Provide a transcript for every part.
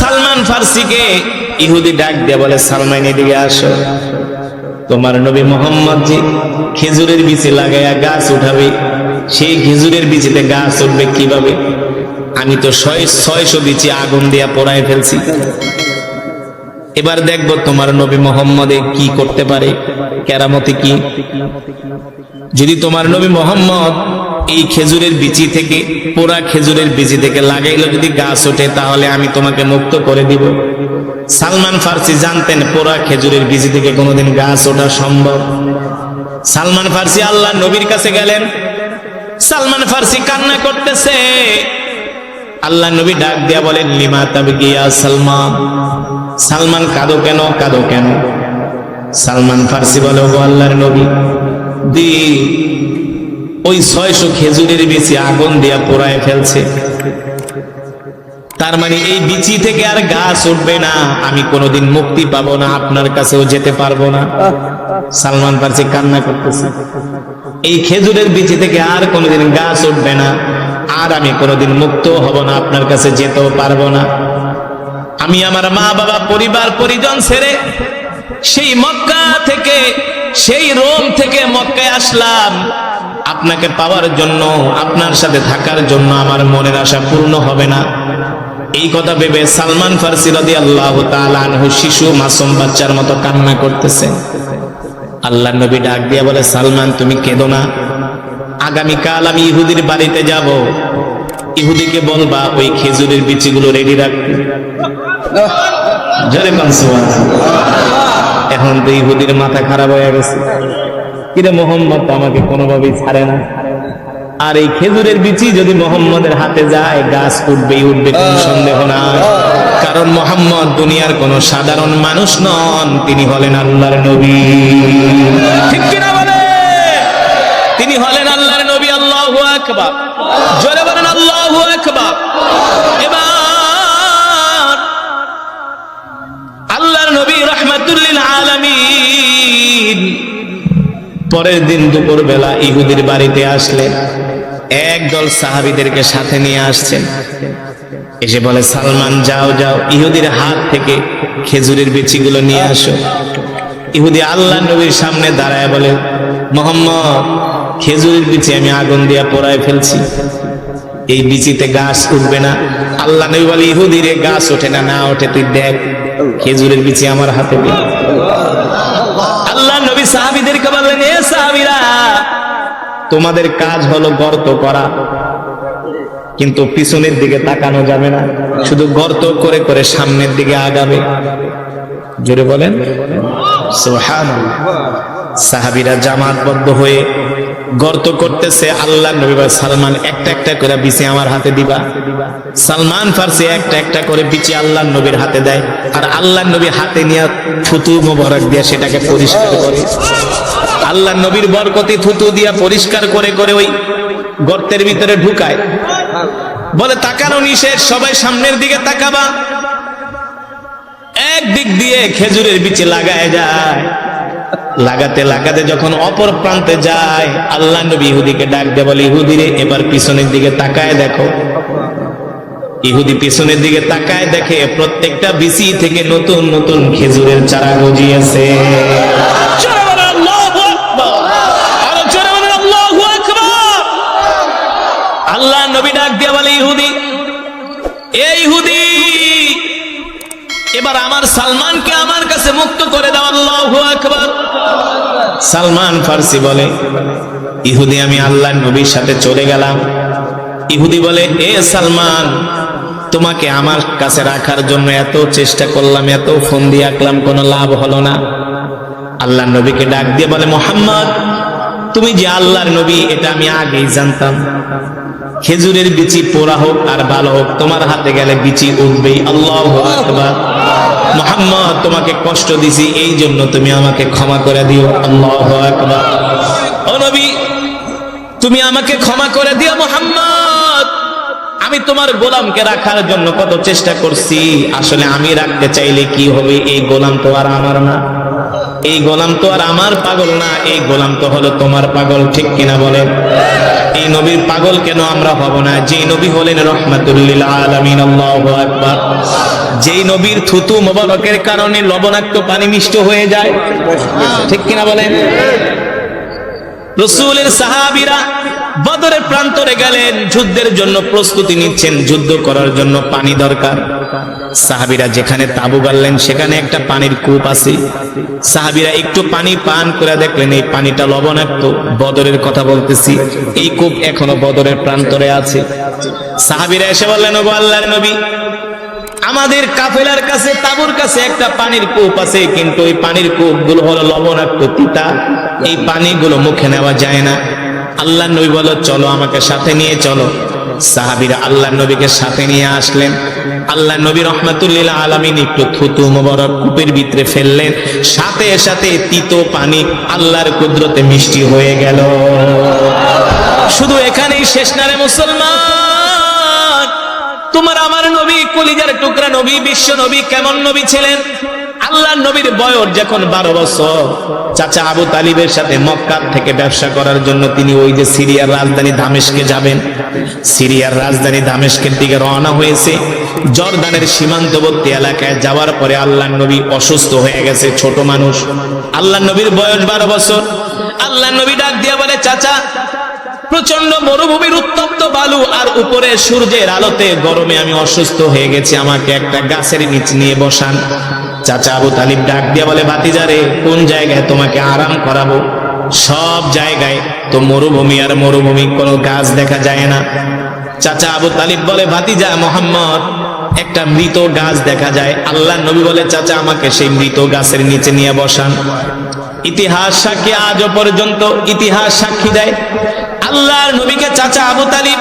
সালমান ফার্সিকে ইহুদি ডাক দিয়ে বলে, সালমান এদিকে আসো, তোমার নবী মোহাম্মদ জি খেজুরের বিচি লাগাইয়া গাছ উঠাবে, সেই খেজুরের বিচিতে গাছ উঠবে কিভাবে? আমি তো 600 বিচি আগুন দিয়া পোড়ায় ফেলছি, এবার দেখবো তোমার নবী মোহাম্মদে কি করতে পারে, কেরামতি কি। যদি তোমার নবী মোহাম্মদ এই খেজুরের বিচি থেকে, পোড়া খেজুরের বিচি থেকে লাগাইলে যদি গাছ ওঠে, তাহলে আমি তোমাকে মুক্ত করে দিব। সালমান ফার্সি জানতেন পোড়া খেজুরের বিচি থেকে কোনোদিন গাছ ওঠা সম্ভব। সালমান ফার্সি আল্লাহ নবীর কাছে গেলেন, সালমান ফার্সি কান্না করতেছে। আল্লাহ নবী ডাক দিয়া বলেন, লিমা তাবকি ইয়া সালমান, সালমান কাঁদো কেন, কাঁদো কেন? সালমান ফার্সি বলে, ও আল্লাহর নবী, ওই 600 খেজুরের বিচি আগুন দিয়া পোড়ায় ফেলছে, তার মানে এই বিচি থেকে আর গাছ উঠবে না, আমি কোনোদিন মুক্তি পাবো না, আপনার কাছেও যেতে পারবো না। সালমান ফার্সি কান্না করতেছে, এই খেজুরের বিচি থেকে আর কোনোদিন গাছ উঠবে না, আর আমি কোনোদিন মুক্ত হব না, আপনার কাছে যেতেও পারবো না। আমি আমার মা বাবা পরিবার পরিজন ছেড়ে সেই মক্কা থেকে, সেই রোম থেকে মক্কায় আসলাম আপনাকে পাওয়ার জন্য, আপনার সাথে থাকার জন্য। আমার মনের আশা পূর্ণ হবে না। এই কথা ভেবে সালমান ফার্সি রাদিয়াল্লাহু তাআলা আনহু শিশু মাসুম বাচ্চার মতো কান্না করতেছে। আল্লাহর নবী ডাক দিয়ে বলে, সালমান তুমি কেঁদো না, আগামীকাল আমি ইহুদির বাড়িতে যাব, ইহুদিকে বলবা ওই খেজুরের বিচিগুলো রেডি রাখতে। জোরে কোন সুবহানাল্লাহ। এখন তো ইহুদির মাথা খারাপ হয়ে গেছে, কিরে মোহাম্মদ আমাকে কোনোভাবেই ছাড়ে না, আর এই খেজুরের বিচি যদি মোহাম্মদের হাতে যায় গাছ উঠবেই উঠবে, কোনো সন্দেহ নাই। কারণ মোহাম্মদ দুনিয়ার কোন সাধারণ মানুষ নন, তিনি হলেন আল্লাহর নবী। ঠিক কিনা বলে? তিনি হলেন আল্লাহর নবী। আল্লাহু আকবার, জোরে বলেন আল্লাহু আকবার। এবার আল্লাহর নবী রাহমাতুল লিল আলামিন পরের দিন দুপুর বেলা ইহুদির বাড়িতে আসলেন, একদল সাহাবীদেরকে সাথে নিয়ে আসছেন। এসে বলে, সালমান যাও যাও, ইহুদির হাত থেকে খেজুরের বিচিগুলো নিয়ে আসো। ইহুদি আল্লাহ নবীর সামনে দাঁড়ায় বলে, মোহাম্মদ খেজুরের বিচি আমি আগুন দিয়া পোড়ায় ফেলছি, এই বিচিতে গাছ উঠবে না। আল্লাহ নবী বলে, ইহুদিরে গাছ ওঠে না, না ওঠে তুই দেখ, খেজুরের বিচি আমার হাতে দে। আল্লাহ নবী সাহাবীদেরকে বললেন, এ সাহাবীরা, তোমাদের কাজ হলো গর্ত করা, কিন্তু পিছনের দিকে তাকানো যাবে না, শুধু গর্ত করে করে সামনের দিকে আগাবে। জোরে বলেন সুবহানাল্লাহ। সাহাবীরা জামাতবদ্ধ হয়ে গর্ত করতেছে। আল্লাহ নবী বলেন, সালমান একটা একটা করে বিচি আমার হাতে দিবা। সালমান ফার্সি একটা একটা করে বিচি আল্লাহ নবীর হাতে দেয়, আর আল্লাহ নবী হাতে নিয়ে থুতু মোবারক দিয়ে সেটাকে পরিষ্কার করে। আল্লাহ নবীর বরকতি থুতু দিয়া পরিষ্কার করে করে ওই গর্তের ভিতরে ঢুকায়। বলে, তাকানো নিষেধ, সবাই সামনের দিকে তাকাবা। একদিক দিয়ে খেজুরের বিচি লাগায় যায়, লাগাতে লাগাতে যখন অপর প্রান্তে যায়, আল্লাহ নবী ইহুদিকে ডাক দিয়ে বলে, ইহুদিরে এবার পিছনের দিকে তাকায় দেখো। ইহুদি পিছনের দিকে তাকায়, দেখে প্রত্যেকটা বিচি থেকে নতুন নতুন খেজুরের চারা গজিয়েছে। আল্লাহ নবী ডাক দিয়ে বলে, ইহুদি, এই ইহুদি, এবার আমার সালমানকে আমার কাছে মুক্ত করে দাও। আল্লাহু আকবার। সালমান ফার্সি বলে, ইহুদি আমি আল্লাহ নবীর সাথে চলে গেলাম। ইহুদি বলে, এ সালমান, তোমাকে আমার কাছে রাখার জন্য এত চেষ্টা করলাম, এত ফোন দিয়ে আঁকলাম, কোনো লাভ হলো না। আল্লাহ নবীকে ডাক দিয়ে বলে, মুহাম্মদ তুমি যে আল্লাহর নবী এটা আমি আগেই জানতাম। খেজুরের বিচি পোড়া হোক আর ভালো হোক, তোমার হাতে গেলে বিচি উঠবেই। আল্লাহু আকবার। মুহাম্মদ তোমাকে কষ্ট দিছি, এই জন্য তুমি আমাকে ক্ষমা করে দিও। আল্লাহু আকবার। ও নবী, তুমি আমাকে ক্ষমা করে দিও। মুহাম্মদ, আমি তোমার গোলামকে রাখার জন্য কত চেষ্টা করছি, আসলে আমি রাখতে চাইলে কি হবে, এই গোলাম তো আর আমার না। এই গোলাম তো আর আমার পাগল না, এই গোলাম তো হলো তোমার পাগল, ঠিক কিনা বলেন? এই নবীর পাগল কেন আমরা হব না? যে নবী হলেন রহমাতুল লিল আলামিন, আল্লাহু আকবার। যেই নবীর থুতু মোবারকের কারণে লবণাক্ত পানি মিষ্ট হয়ে যায়, ঠিক কিনা বলেন? রাসূলের সাহাবীরা বদরের প্রান্তরে গেলেন, যুদ্ধের জন্য প্রস্তুতি নিচ্ছেন, যুদ্ধ করার জন্য পানি দরকার। সাহাবীরা যেখানে তাবু গাড়লেন সেখানে একটা পানির কূপ আছে। সাহাবীরা একটু পানি পান করে দেখলেন এই পানিটা লবণাক্ত। বদরের কথা বলতেছি, এই কূপ এখনো বদরের প্রান্তরে আছে। সাহাবীরা এসে বললেন, ওগো আল্লাহর নবী, আমাদের কাফেলার কাছে তাবুর কাছে একটা পানির কূপ আছে, কিন্তু এই পানির কূপগুলো হলো লবণাক্ত, তিতা, এই পানিগুলো মুখে নেওয়া যায় না। আল্লাহর নবী বলল, চলো আমাকে সাথে নিয়ে চলো। সাহাবীরা আল্লাহর নবীকে সাথে নিয়ে আসলেন। আল্লাহর নবী রহমাতুল লিল আলামিন একটু থুতু মোবারক কূপের ভিতরে ফেললেন, সাথে সাথে তিতো পানি আল্লাহর কুদরতে মিষ্টি হয়ে গেল। শুধু এখানেই শেষ না রে মুসলমান, তোমার আমার নবী, কলিজার টুকরা নবী, বিশ্ব নবী কেমন নবী ছিলেন? আল্লাহর নবীর বয়স যখন 12 বছর, চাচা আবু তালিবের সাথে মক্কা থেকে ব্যবসা করার জন্য তিনি ওই যে সিরিয়ার রাজধানী দামেস্কে যাবেন, সিরিয়ার রাজধানী দামেস্কের দিকে রওনা হয়েছে। জর্দানের সীমান্তবর্তী এলাকায় যাওয়ার পরে আল্লাহর নবী অসুস্থ হয়ে গেছে, ছোট মানুষ। আল্লাহর নবীর বয়স 12 বছর। আল্লাহর নবী ডাক দিয়া বলে, চাচা, প্রচন্ড মরুভূমির উত্তপ্ত বালু আর উপরে সূর্যের আলোতে গরমে আমি অসুস্থ হয়ে গেছি, আমাকে একটা গাছের নিচে নিয়ে বসান। চাচা আবু তালিব ডাক দিয়া বলে, ভাতিজারে, কোন জায়গায় তোমাকে আরাম করাবো? সব জায়গায় তো মরুভূমি আর মরুভূমি, কোনো গাছ দেখা যায় না। চাচা আবু তালিব বলে, ভাতিজা মোহাম্মদ, একটা মৃত গাছ দেখা যায়। আল্লাহর নবী বলে, চাচা আমাকে সেই মৃত গাছের নিচে নিয়ে বসান। ইতিহাস সাক্ষী, আজও পর্যন্ত ইতিহাস সাক্ষী দেয়, আল্লাহর নবীকে চাচা আবু তালিব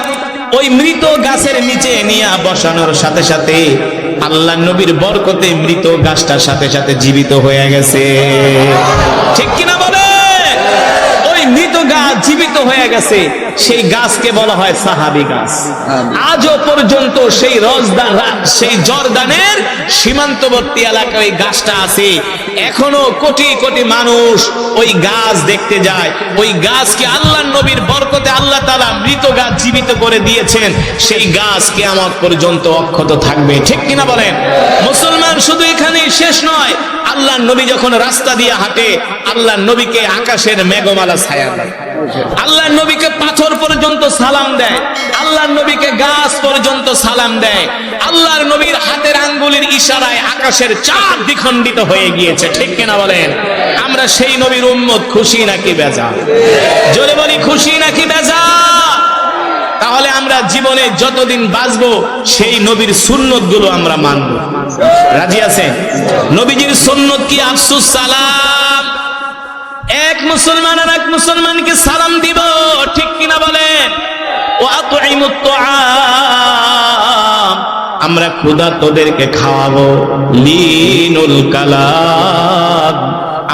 ওই মৃত গাছের নিচে নিয়ে বসানোর সাথে সাথে আল্লাহর নবীর বরকতে মৃত গাছটার সাথে সাথে জীবিত হয়ে গেছে, ঠিক কিনা বলে? ওই মৃত গাছ জীবিত হয়ে গেছে, সেই গাছকে বলা হয় সাহাবী গাছ। আজও পর্যন্ত সেই সেই জর্দানের সীমান্তবর্তী এলাকায় ওই গাছটা আছে। এখনো কোটি কোটি মানুষ ওই গাছ দেখতে যায়। ওই গাছকে আল্লাহর নবীর বরকতে আল্লাহ তাআলা মৃত গাছ জীবিত করে দিয়েছেন। সেই গাছ কিয়ামত পর্যন্ত অক্ষত থাকবে, ঠিক কিনা বলেন? মুসলমান, শুধু এখানেই শেষ নয়, আল্লাহর নবী যখন রাস্তা দিয়ে হাঁটে, আল্লাহর নবীকে আকাশের মেঘমালা ছায়া দেয়, আল্লাহর নবীকে পাথর পর্যন্ত সালাম দেয়, আল্লাহর নবীকে গাছ পর্যন্ত সালাম দেয়। আল্লাহর নবীর হাতের আঙ্গুলের ইশারায় আকাশের চাঁদ দ্বিখণ্ডিত হয়ে গিয়েছে, ঠিক কিনা বলেন? আমরা সেই নবীর উম্মত, খুশি নাকি বেজার? জোরে বলি, খুশি নাকি বেজার? তাহলে আমরা জীবনে যতদিন বাঁচবো সেই নবীর সুন্নত গুলো আমরা মানব। রাজি আছেন? নবীজির সুন্নত কি? আফসুস সালাম। এক মুসলমান আর এক মুসলমানকে সালাম দিব, ঠিক কিনা বলেন? ওয়া আতইমুত তুআম, আমরা ক্ষুধার্তদেরকে খাওয়াবো। লিনুল কালাম,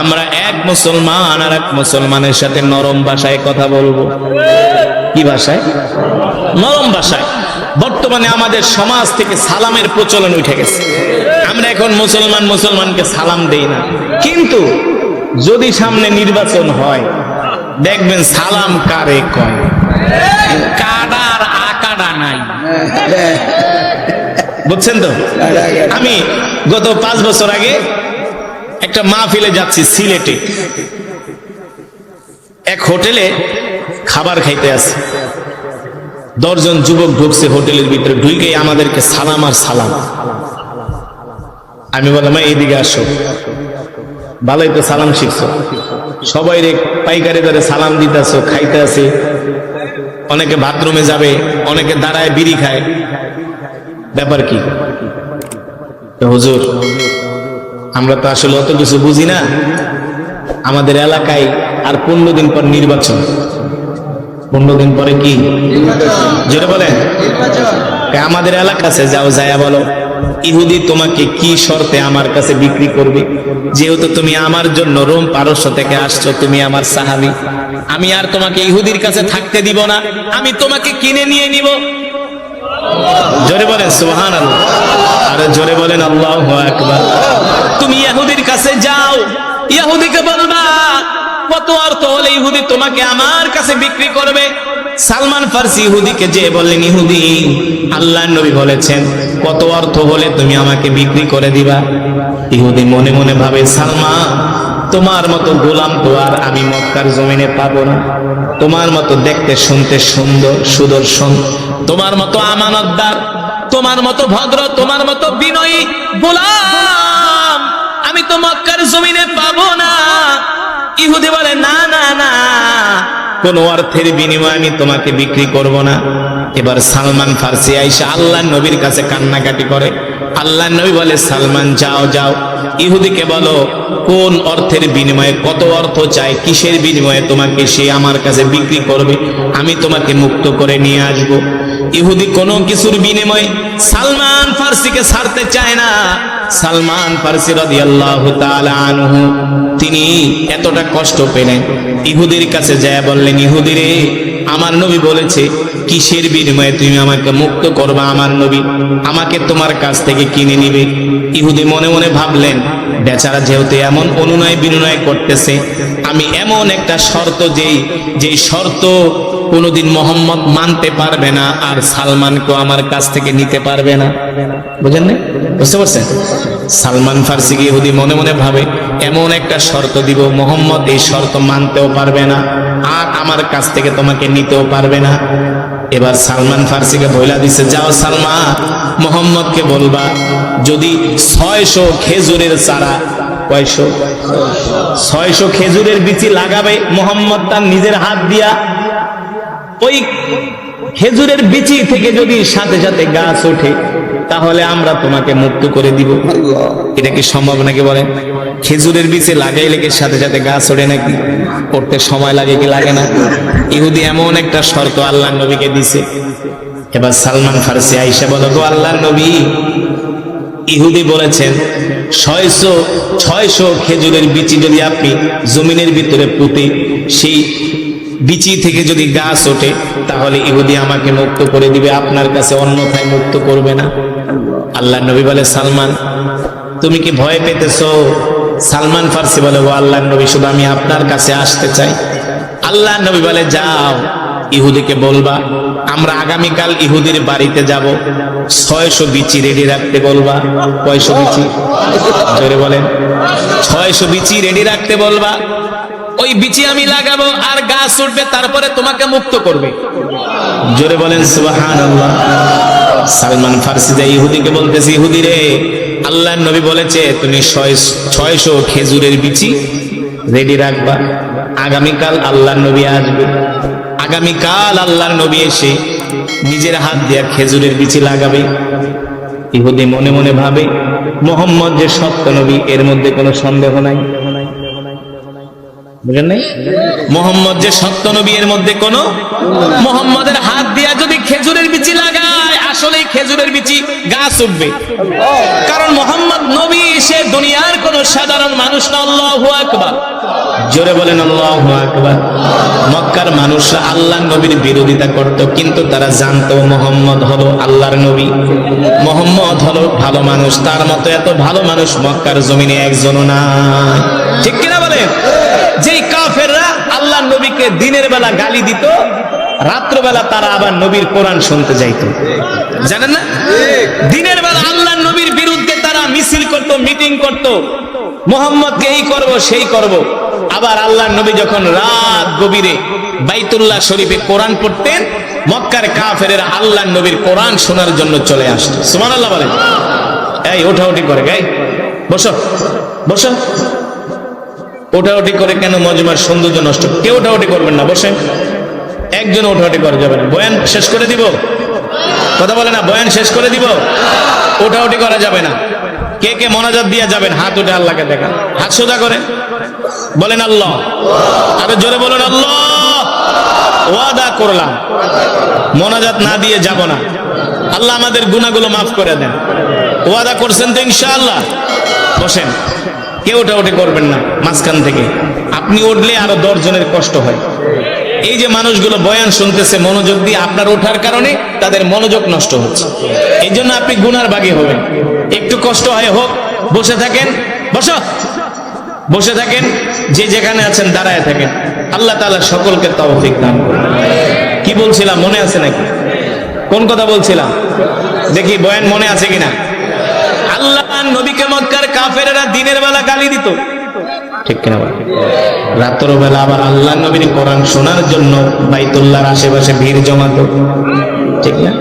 আমরা এক মুসলমান আর এক মুসলমানের সাথে নরম ভাষায় কথা বলবো। কি ভাষায়? নরম ভাষায়। বর্তমানে আমাদের সমাজ থেকে সালামের প্রচলন উঠে গেছে। আমরা এখন মুসলমান মুসলমানকে সালাম দেই না, কিন্তু যদি সামনে নির্বাচন হয় দেখবেন সালাম কারে কয়, কাদার আকাডা নাই, বুঝছেন তো? আমি গত 5 বছর আগে একটা মাহফিলে যাচ্ছি সিলেটে, এক হোটেলে খাবার খাইতে আছে। 10 জন যুবক ঢুকছে হোটেলের ভিতরে, ঢুকেই আমাদেরকে সালাম আর সালাম। আমি বললাম, এইদিকে আসো, ভালোই তো সালাম শিখছো, সবাই রে পাইকারি ধরে সালাম দিতেছো, খাইতে আছে। অনেকে বাথরুমে যাবে, অনেকে দাঁড়ায় বিড়ি খায়, ব্যাপার কি? হুজুর, আমরা তো আসলে অত কিছু বুঝি না। আমাদের এলাকায় আর 15 দিন পর নির্বাচন। 15 দিন পরে কি? যেটা বলেন আমাদের এলাকা আছে, যাও যায়া বলো, ইহুদি তোমাকে কি শর্তে আমার কাছে বিক্রি করবে? যেহেতু তুমি আমার জন্য রোম পারস্য থেকে আসছো, তুমি আমার সাহাবী, আমি আর তোমাকে ইহুদির কাছে থাকতে দিব না, আমি তোমাকে কিনে নিয়ে নিব। জোরে বলেন সুবহানাল্লাহ, আরে জোরে বলেন আল্লাহু আকবার। তুমি ইহুদির কাছে যাও, ইহুদিকে বলবা কত অর্থ হলে ইহুদি তোমাকে আমার কাছে বিক্রি করবে। সালমান ফার্সি ইহুদিকে যে বললেন, ইহুদি আল্লাহর নবী বলেছেন কত অর্থ হলে তুমি আমাকে বিক্রি করে দিবা। ইহুদি মনে মনে ভাবে, সালমান তোমার মতো গোলাম তো আর আমি মক্কার জমিনে পাবো না। তোমার মতো দেখতে শুনতে সুন্দর সুদর্শন, তোমার মতো আমানতদার, তোমার মতো ভদ্র, তোমার মতো বিনয়ী গোলাম আমি তো মক্কার জমিনে পাবো না। ইহুদি বলে, না না না, কোন অর্থের বিনিময়ে আমি তোমাকে বিক্রি করব না। এবার সালমান ফার্সি আইসা আল্লাহর নবীর কাছে কান্নাকাটি করে। আল্লাহর নবী বলে, সালমান যাও যাও, ইহুদিকে বলো কোন অর্থের বিনিময়ে, কত অর্থ চাই, কিসের বিনিময়ে তোমাকে সে আমার কাছে বিক্রি করবে, আমি তোমাকে মুক্ত করে নিয়ে আসব। ইহুদি কোনো কিছুর বিনিময়ে সালমান ফার্সিকে ছাড়তে চায় না। সালমান ফার্সি রাদিয়াল্লাহু তাআলা আনহু তিনি এতটা কষ্ট পেলেন, ইহুদির কাছে যায় বললেন, ইহুদি রে, আমার নবী বলেছে কিসের বিনিময়ে তুমি আমাকে মুক্ত করবা, আমার নবী আমাকে তোমার কাছ থেকে কিনে নিবে। ইহুদি মনে মনে ভাবলেন, বেচারা যেহেতু এমন অনুনয় বিনয় করতেছে, আমি এমন একটা শর্ত যেই শর্ত কোনোদিন মোহাম্মদ মানতে পারবে না, আর সালমানকে আমার কাছ থেকে নিতে পারবে না। বুঝেন না? বুঝতে পারছেন? সালমান ফার্সিকে ইহুদি মনে মনে ভাবে, এমন একটা শর্ত দিব মোহাম্মদ এই শর্ত মানতেও পারবে না, আর আমার কাছ থেকে তোমাকে নিতেও পারবে না। এবার সালমান ফার্সিকে বইলা দিছে, যাও সালমান, মোহাম্মদকে বলবা যদি 600 খেজুরের চারা, 600 খেজুরের বিচি লাগাবে মোহাম্মদ তার নিজের হাত দিয়া, ওই খেজুরের বিচি থেকে যদি সাথে সাথে গাছ ওঠে তাহলে আমরা তোমাকে মুক্ত করে দিব। এটা কি সম্ভব নাকি বলেন? খেজুরের বিচি লাগাইলে কি সাথে সাথে গাছ ওঠে নাকি? পড়তে সময় লাগে কি লাগে না? ইহুদি এমন একটা শর্ত আল্লাহর নবীকে দিছে। এবার সালমান ফার্সি আইসা বলো, গো আল্লাহর নবী, ইহুদি বলেছেন 600 খেজুরের বিচি যদি আপনি জমিনের ভিতরে পুঁতে সেই বিচি থেকে যদি গাছ ওঠে তাহলে ইহুদি আমাকে মুক্ত করে দিবে, আপনার কাছে অন্যথায় মুক্ত করবে না। আল্লাহর নবী বলে, সালমান তুমি কি ভয় পেতেছো? সালমান ফার্সি বলে, ও আল্লাহর নবী, শুধু আমি আপনার কাছে আসতে চাই। আল্লাহর নবী বলে, যাও ইহুদিকে বলবা আমরা আগামীকাল ইহুদির বাড়িতে যাব, 600 বিচি রেডি রাখতে বলবা। 600 বিচি জোরে বলেন, 600 বিচি রেডি রাখতে বলবা। ওই বিচি আমি লাগাবো আর গাছ উঠবে, তারপরে তোমাকে মুক্ত করবে। জোরে বলেন সুবহানাল্লাহ। সালমান ফার্সি যে ইহুদিকে বলতেছে, ইহুদি রে, আল্লাহর নবী বলেছে তুমি 600 খেজুরের বিচি রেডি রাখবা, আগামীকাল আল্লাহর নবী আসবে। আগামীকাল আল্লাহর নবী এসে নিজের হাত দিয়ে খেজুরের বিচি লাগাবে। ইহুদি মনে মনে ভাবে, মুহাম্মদ যে সত্য নবী, এর মধ্যে কোনো সন্দেহ নাই। বুঝেন নাই? মুহাম্মদ যে সত্য নবী, এর মধ্যে কোনো, মুহাম্মদের হাত দিয়া যদি খেজুরের বিচি লাগায় আসলেই খেজুরের বিচি গাছ উঠবে, কারণ মুহাম্মদ নবী, সে দুনিয়ার কোন সাধারণ মানুষ না। আল্লাহু আকবার, জোরে বলেন আল্লাহু আকবার। মক্কার মানুষরা আল্লাহর নবীর বিরোধিতা করত, কিন্তু তারা জানতো মুহাম্মদ হলো আল্লাহর নবী, মুহাম্মদ হলো ভালো মানুষ, তার মতো এত ভালো মানুষ মক্কার জমিনে একজনও নাই। ঠিক কিনা বলেন? যেই কাফেররা আল্লাহর নবীকে দিনের বেলা গালি দিত, রাত্রবেলা তারা আবার নবীর কোরআন শুনতে যাইত, জানেন না? দিনের বেলা আল্লাহর নবীর বিরুদ্ধে তারা মিছিল করত, মিটিং করত, মুহাম্মদকে এই করব সেই করব। আবার আল্লাহর নবী যখন রাত গভীরে বাইতুল্লাহ শরীফে কোরআন পড়তেন, মক্কার কাফেরেরা আল্লাহর নবীর কোরআন শোনার জন্য চলে আসত। সুবহানাল্লাহ বলেন। এই ওঠাউঠি করে, গাই বসো বসো, ওঠাউঠি করে কেন মজমার সৌন্দর্য নষ্ট? কেউ ওঠাউঠি করবেন না, বসেন। একজন ওঠাউঠি করা যাবে না। বয়ান শেষ করে দিব, কথা বলে না, বয়ান শেষ করে দিব, ওঠাউঠি করা যাবে না। কে কে মোনাজাত দিয়ে যাবেন হাত উঠে আল্লাহকে দেখা, হাত সোজা করে বলেন আল্লাহ, আরো জোরে বলেন আল্লাহ। ওয়াদা করলাম মোনাজাত না দিয়ে যাব না, আল্লাহ আমাদের গুনাহগুলো মাফ করে দেন। ওয়াদা করছেন তো ইনশাআল্লাহ? বসেন, কেউ ওঠাউঠি করবেন না মাঝখান থেকে। আপনি উঠলে আরো 10 জনের কষ্ট হয়। এই যে মানুষগুলো বয়ান শুনতেছে মনোযোগ দিয়ে, আপনার ওঠার কারণে তাদের মনোযোগ নষ্ট হচ্ছে। এই জন্য আপনি গুনার ভাগী হবেন। একটু কষ্ট হয় হোক, বসে থাকেন, বসো। বসে থাকেন, যে যেখানে আছেন দাঁড়ায় থাকেন। আল্লাহ তাআলা সকলকে তৌফিক দান করুন। কি বলছিলাম মনে আছে নাকি? কোন কথা বলছিলাম দেখি, বয়ান মনে আছে কিনা? আল্লাহ নবীকে মক্কার কাফেরেরা দিনের বেলা গালি দিত, ঠিক কিনা বল? রাতের বেলা আবার আল্লাহ নবীর কোরআন শোনার জন্য বাইতুল্লাহর আশেপাশে ভিড় জমাতো, ঠিক না?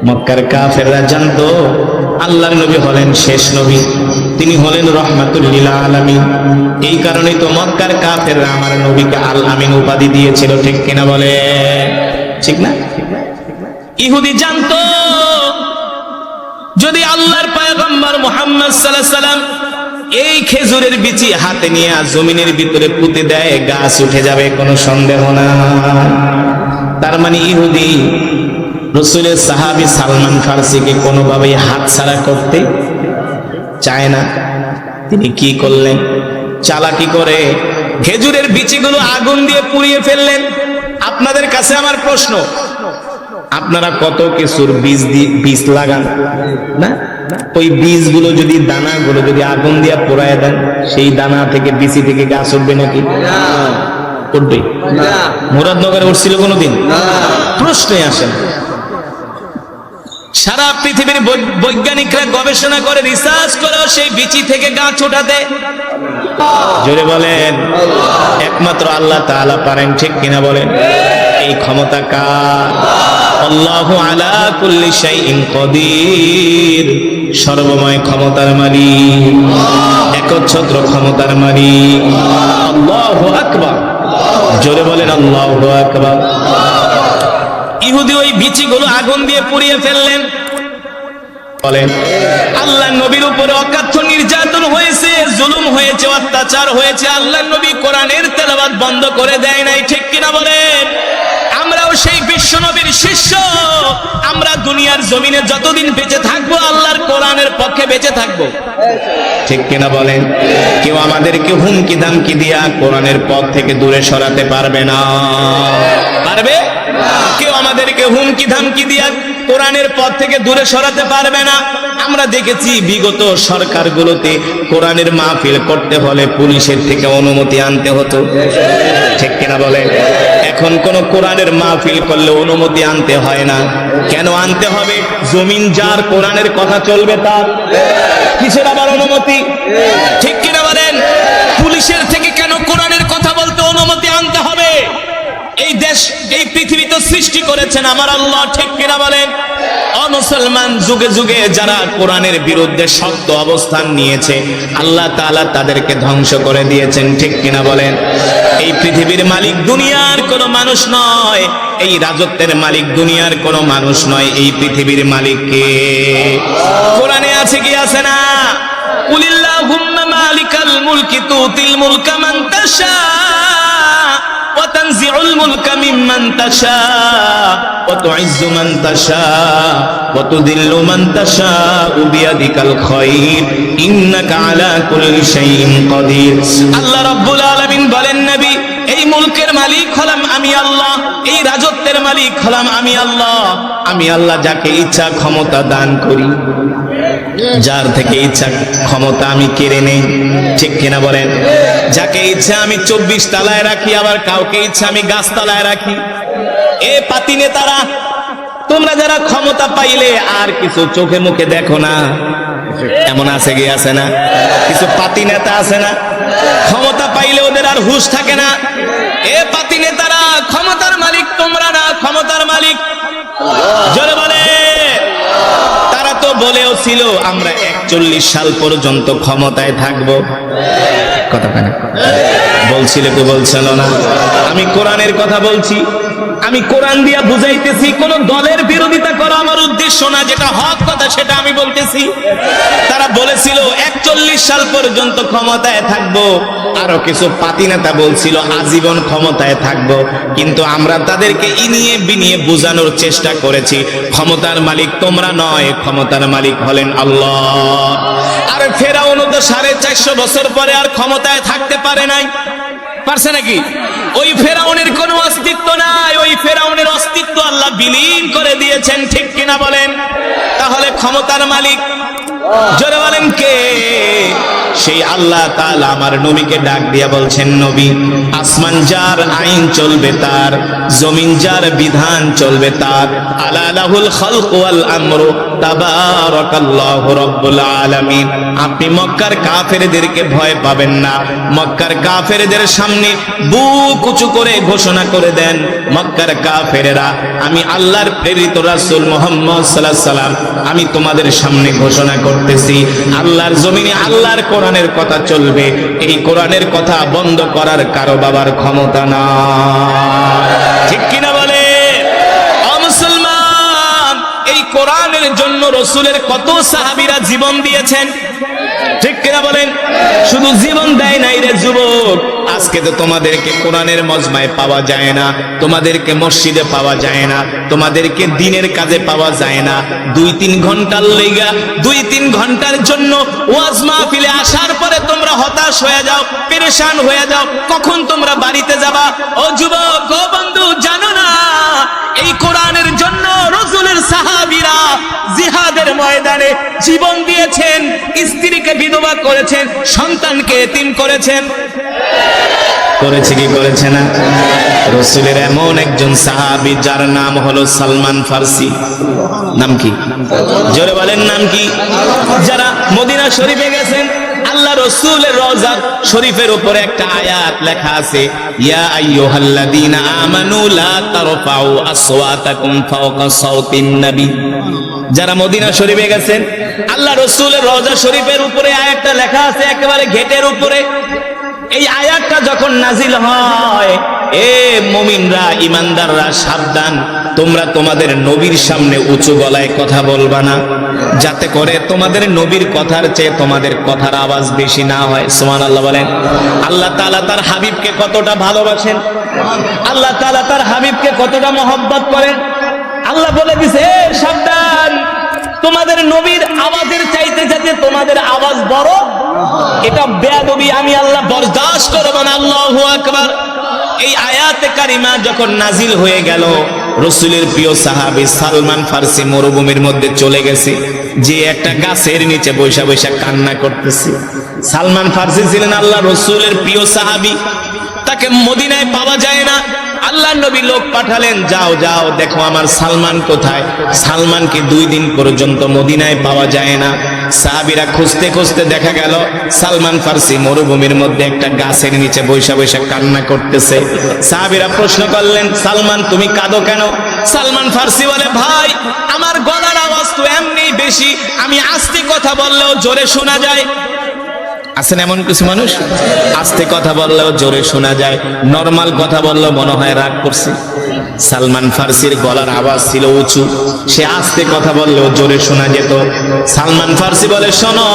মক্কার কাফেররা জানতো আল্লাহর নবী হলেন শেষ নবী, তিনি হলেন রহমাতুল লিল আলামিন। এই কারণেই তো মক্কার কাফেররা আমার নবীকে আল আমিন উপাধি দিয়েছিল, ঠিক কিনা বলে? ঠিক না? ইহুদি জানতো যদি আল্লাহর পয়গম্বর মুহাম্মদ সাল্লাল্লাহু আলাইহি সাল্লাম এই খেজুরের বিচি হাতে নিয়ে জমিনের ভিতরে পুঁতে দেয়, গাছ উঠে যাবে, কোনো সন্দেহ না। তার মানে ইহুদি রাসূলের সাহাবী সালমান ফারসিকে কোনোভাবেই হাতছাড়া করতে চায় না। তিনি কি করলেন? চালাকি করে খেজুরের বিচিগুলো আগুন দিয়ে পুড়িয়ে ফেললেন। আপনাদের কাছে আমার প্রশ্ন, আপনারা কত কিছুর বীজ লাগান না? ওই বীজগুলো যদি, দানাগুলো যদি আগুন দিয়ে পোড়ায় দেন, সেই দানা থেকে, বিচি থেকে গাছ উঠবে নাকি? উঠবে? মুরাদনগরে উঠছিল কোনোদিন? প্রশ্নই আসে না। সারা পৃথিবীর বৈজ্ঞানিকরা গবেষণা করে, রিসার্চ করেও সেই বিচি থেকে গাছ ওঠাতে, জোরে বলেন, একমাত্র আল্লাহ তাআলা পারেন, ঠিক কিনা বলেন? এই ক্ষমতা কার? আল্লাহু আলা কুল্লি শাইইন কাদির, সর্বময় ক্ষমতার মালিক, একচ্ছত্র ক্ষমতার মালিক। আল্লাহু আকবার, জোরে বলেন আল্লাহু আকবার। ইহুদি ওই বিচিগুলো আগুন দিয়ে পুড়িয়ে ফেললেন। বলেন, আল্লাহ নবীর উপরে অকাথ্য নির্যাতন হয়েছে, জুলুম হয়েছে, অত্যাচার হয়েছে। আল্লাহ নবী কোরআনের তেলাওয়াত বন্ধ করে দেয় নাই, ঠিক কিনা বলেন? আমরাও সেই বিশ্ব নবীর শিষ্য, আমরা দুনিয়ার জমিনে যতদিন বেঁচে থাকবো আল্লাহর কোরআনের পক্ষে বেঁচে থাকবো, ঠিক কিনা বলেন? কেউ আমাদেরকে হুমকি দামকি দিয়া কোরআনের পথ থেকে দূরে সরাতে পারবে না, পারবে? কেউ আমাদেরকে হুমকি ধামকি দিয়া কোরআনের পথ থেকে দূরে সরাতে পারবে না। আমরা দেখেছি বিগত সরকারগুলোতে কোরআনের মাহফিল করতে হলে পুলিশের থেকে অনুমতি আনতে হতো, ঠিক কিনা বলেন? এখন কোন কোরআনের মাহফিল করলে অনুমতি আনতে হয় না। কেন আনতে হবে? জমিন যার, কোরআনের কথা চলবে তার, কিসের আবার অনুমতি, ঠিক কিনা বলেন? পুলিশের থেকে কেন কোরআনের কথা বলতে অনুমতি আনতে হবে? এই দেশ, এই পৃথিবী তো সৃষ্টি করেছেন আমার আল্লাহ, ঠিক কিনা বলেন? অমুসলমান যুগে যুগে যারা কোরআনের বিরুদ্ধে শক্ত অবস্থান নিয়েছে, আল্লাহ তাআলা তাদেরকে ধ্বংস করে দিয়েছেন, ঠিক কিনা বলেন? এই পৃথিবীর মালিক দুনিয়ার কোনো মানুষ নয়, এই রাজত্বের মালিক দুনিয়ার কোনো মানুষ নয়, এই পৃথিবীর মালিক কে? কোরআনে আছে কি আছে না? কুলিল্লাহুম্মা মালিকাল মুলকি তুতিল মুলকা মান তাশা وتنزع الملك ممن تشاء وتعز من تشاء وتذل من تشاء بيدك الخير إنك على كل شيء قدير। আল্লাহ রাব্বুল আলামিন বলেন, নবী, এই মুলকের মালিক হলাম আমি আল্লাহ, এই রাজত্বের মালিক হলাম আমি আল্লাহ। আমি আল্লাহ যাকে ইচ্ছা ক্ষমতা দান করি, যার থেকে ইচ্ছা ক্ষমতা আমি কেড়ে নেই, ঠিক কিনা বলেন? যাকে ইচ্ছা আমি 24 তলায় রাখি, আবার কাউকে ইচ্ছা আমি গাছতলায় রাখি। এ পাতি নেতারা, তোমরা যারা ক্ষমতা পাইলে আর কিছু চোখে মুখে দেখো না, এমন আছে কি আছে না? কিছু পাতি নেতা আছে না, ক্ষমতা পাইলে ওদের আর হুঁশ থাকে না। এ পাতি নেতারা, ক্ষমতার মালিক তোমরা না, ক্ষমতার মালিক জোরে বলে। তারা তো বলেও ছিল আমরা 41 সাল পর্যন্ত ক্ষমতায় থাকবো, কথা কেনা বলছিল কি বলছিল না? আমি কোরআনের কথা বলছি, আমি কোরআন দিয়া বুঝাইতেছি। কোন দলের বিরোধিতা করা আমার উদ্দেশ্য না, যেটা হক কথা সেটা আমি বলতেছি। তারা বলেছিল 41 সাল পর্যন্ত ক্ষমতায় থাকবো, আরো কিছু পাতি নেতা বলছিল আজীবন ক্ষমতায় থাকবো। কিন্তু আমরা তাদেরকে ইনিয়ে বিনিয়ে বোঝানোর চেষ্টা করেছি, ক্ষমতার মালিক তোমরা নয়, ক্ষমতার মালিক হলেন আল্লাহ। আরে ফেরাউন তো 450 বছর পরে আর ক্ষমতায় থাকতে পারে নাই, পারছে নাকি? ওই ফেরাউনের কোনো অস্তিত্ব নাই, ওই ফেরাউনের অস্তিত্ব আল্লাহ বিলীন করে দিয়েছেন, ঠিক কিনা বলেন? তাহলে ক্ষমতার মালিক জোরে বলেন কে? সেই আল্লাহ তাআলা আমার নবীকে ডাক দিয়া বলছেন, নবী, আসমান যার আইন চলবে তার, জমিন যার বিধান চলবে তার, আলা লাহুল খালকু ওয়াল আমরু তাবারাকাল্লাহু রাব্বুল আলামিন। আপনি মক্কার কাফেরদেরকে ভয় পাবেন না। মক্কার কাফেরদের সামনে বুক উঁচু করে ঘোষণা করে দেন, মক্কার কাফেরেরা, আমি আল্লাহর প্রেরিত রাসূল মুহাম্মদ সাল্লাল্লাহু আলাইহি সাল্লাম, আমি তোমাদের সামনে ঘোষণা করতেছি, আল্লাহর জমিনে আল্লাহর কোরআনের কথা চলবে। এই কোরআনের কথা বন্ধ করার কারো বাবার ক্ষমতা না। ঠিক কিনা বলে? ও মুসলমান, এই কোরআনের জন্য রাসূলের কত সাহাবীরা জীবন দিয়েছেন, ঠিক কিনা বলেন? শুধু জীবন দেয় নাই রে যুবক, আজকে তো তোমাদেরকে কোরআনের মজমায় পাওয়া যায় না, তোমাদেরকে মসজিদে পাওয়া যায় না, তোমাদেরকে দিনের কাজে পাওয়া যায় না। 2-3 ঘন্টার লেগা 2-3 ঘন্টার জন্য ওয়াজ মাহফিলে আসার পরে তোমরা হতাশ হয়ে যাও, পেরেশান হয়ে যাও, কখন তোমরা বাড়িতে যাবা? ও যুবক, ও বন্ধু, জানো না এই কোরআনের জন্য রাসূলের সাহাবীরা জিহাদের ময়দানে জীবন দিয়েছেন, স্ত্রীকে বিধবা করেছেন, সন্তানকে এতিম করেছেন। করেছে কি করেছে না? রাসূলের এমন একজন সাহাবী যার নাম হলো সালমান ফারসি। নাম কি? জোরে বলেন, নাম কি? যারা মদিনা শরীফে গেছেন, আল্লাহ রাসূলের রওজা শরীফের উপরে একটা আয়াত লেখা আছে, ইয়া আইয়ুহাল্লাযীনা আমানু লা তারফাউ আসওয়াতাকুম ফাওকা সাওতিন নবী। যারা মদিনা শরীফে গেছেন, আল্লাহ রাসূলের রওজা শরীফের উপরে আয়াতটা লেখা আছে একেবারে গেটের উপরে। এই আয়াতটা যখন নাজিল হয়, এ মুমিনরা, ইমানদাররা, সাবধান, তোমরা তোমাদের নবীর সামনে উঁচু গলায় কথা বলবা না, যাতে করে তোমাদের নবীর কথার চেয়ে তোমাদের কথার আওয়াজ বেশি না হয়। সুবহানাল্লাহ বলেন। আল্লাহ তাআলা তার হাবিবকে কতটা ভালোবাসেন, আল্লাহ তাআলা তার হাবিবকে কতটা মহব্বত করেন। আল্লাহ বলে দিছে, সাবধান, তোমাদের নবীর আওয়াজের চাইতে যাতে তোমাদের আওয়াজ বড়, এটা বেয়াদবি আমি আল্লাহ বরদাস্ত করব না। আল্লাহু আকবার। এই আয়াতে কারিমা যখন নাজিল হয়ে গেল, রাসূলের প্রিয় সাহাবী সালমান ফারসি মরুভূমির মধ্যে চলে গেছে, যে একটা গাছের নিচে বৈশা বৈশা কান্না করতেছে। সালমান ফারসি ছিলেন আল্লাহ রাসূলের প্রিয় সাহাবী, তাকে মদিনায় পাওয়া যায় না। আল্লাহর নবী লোক পাঠালেন, যাও যাও দেখো আমার সালমান কোথায়। সালমানকে 2 দিন পর্যন্ত মদিনায় পাওয়া যায় না। সাহাবীরা খুঁজতে খুঁজতে দেখা গেল সালমান ফারসি মরুভূমির মধ্যে একটা গাছের নিচে বৈশা বৈশা কান্না করতেছে। সাহাবীরা প্রশ্ন করলেন, সালমান তুমি কাঁদো কেন? সালমান ফারসি বলে, ভাই আমার গলার আওয়াজ তো এমনি বেশি, আমি আস্তে কথা বললেও জোরে শোনা যায়। আছেন এমন কিছু মানুষ, আস্তে কথা বললেও জোরে শোনা যায়, নরমাল কথা বললেও মনে হয় রাগ করছে। সালমান ফারসির গলার আওয়াজ ছিল উঁচু, সে আস্তে কথা বললেও জোরে শোনা যেত। সালমান ফারসি বলে, শোনো,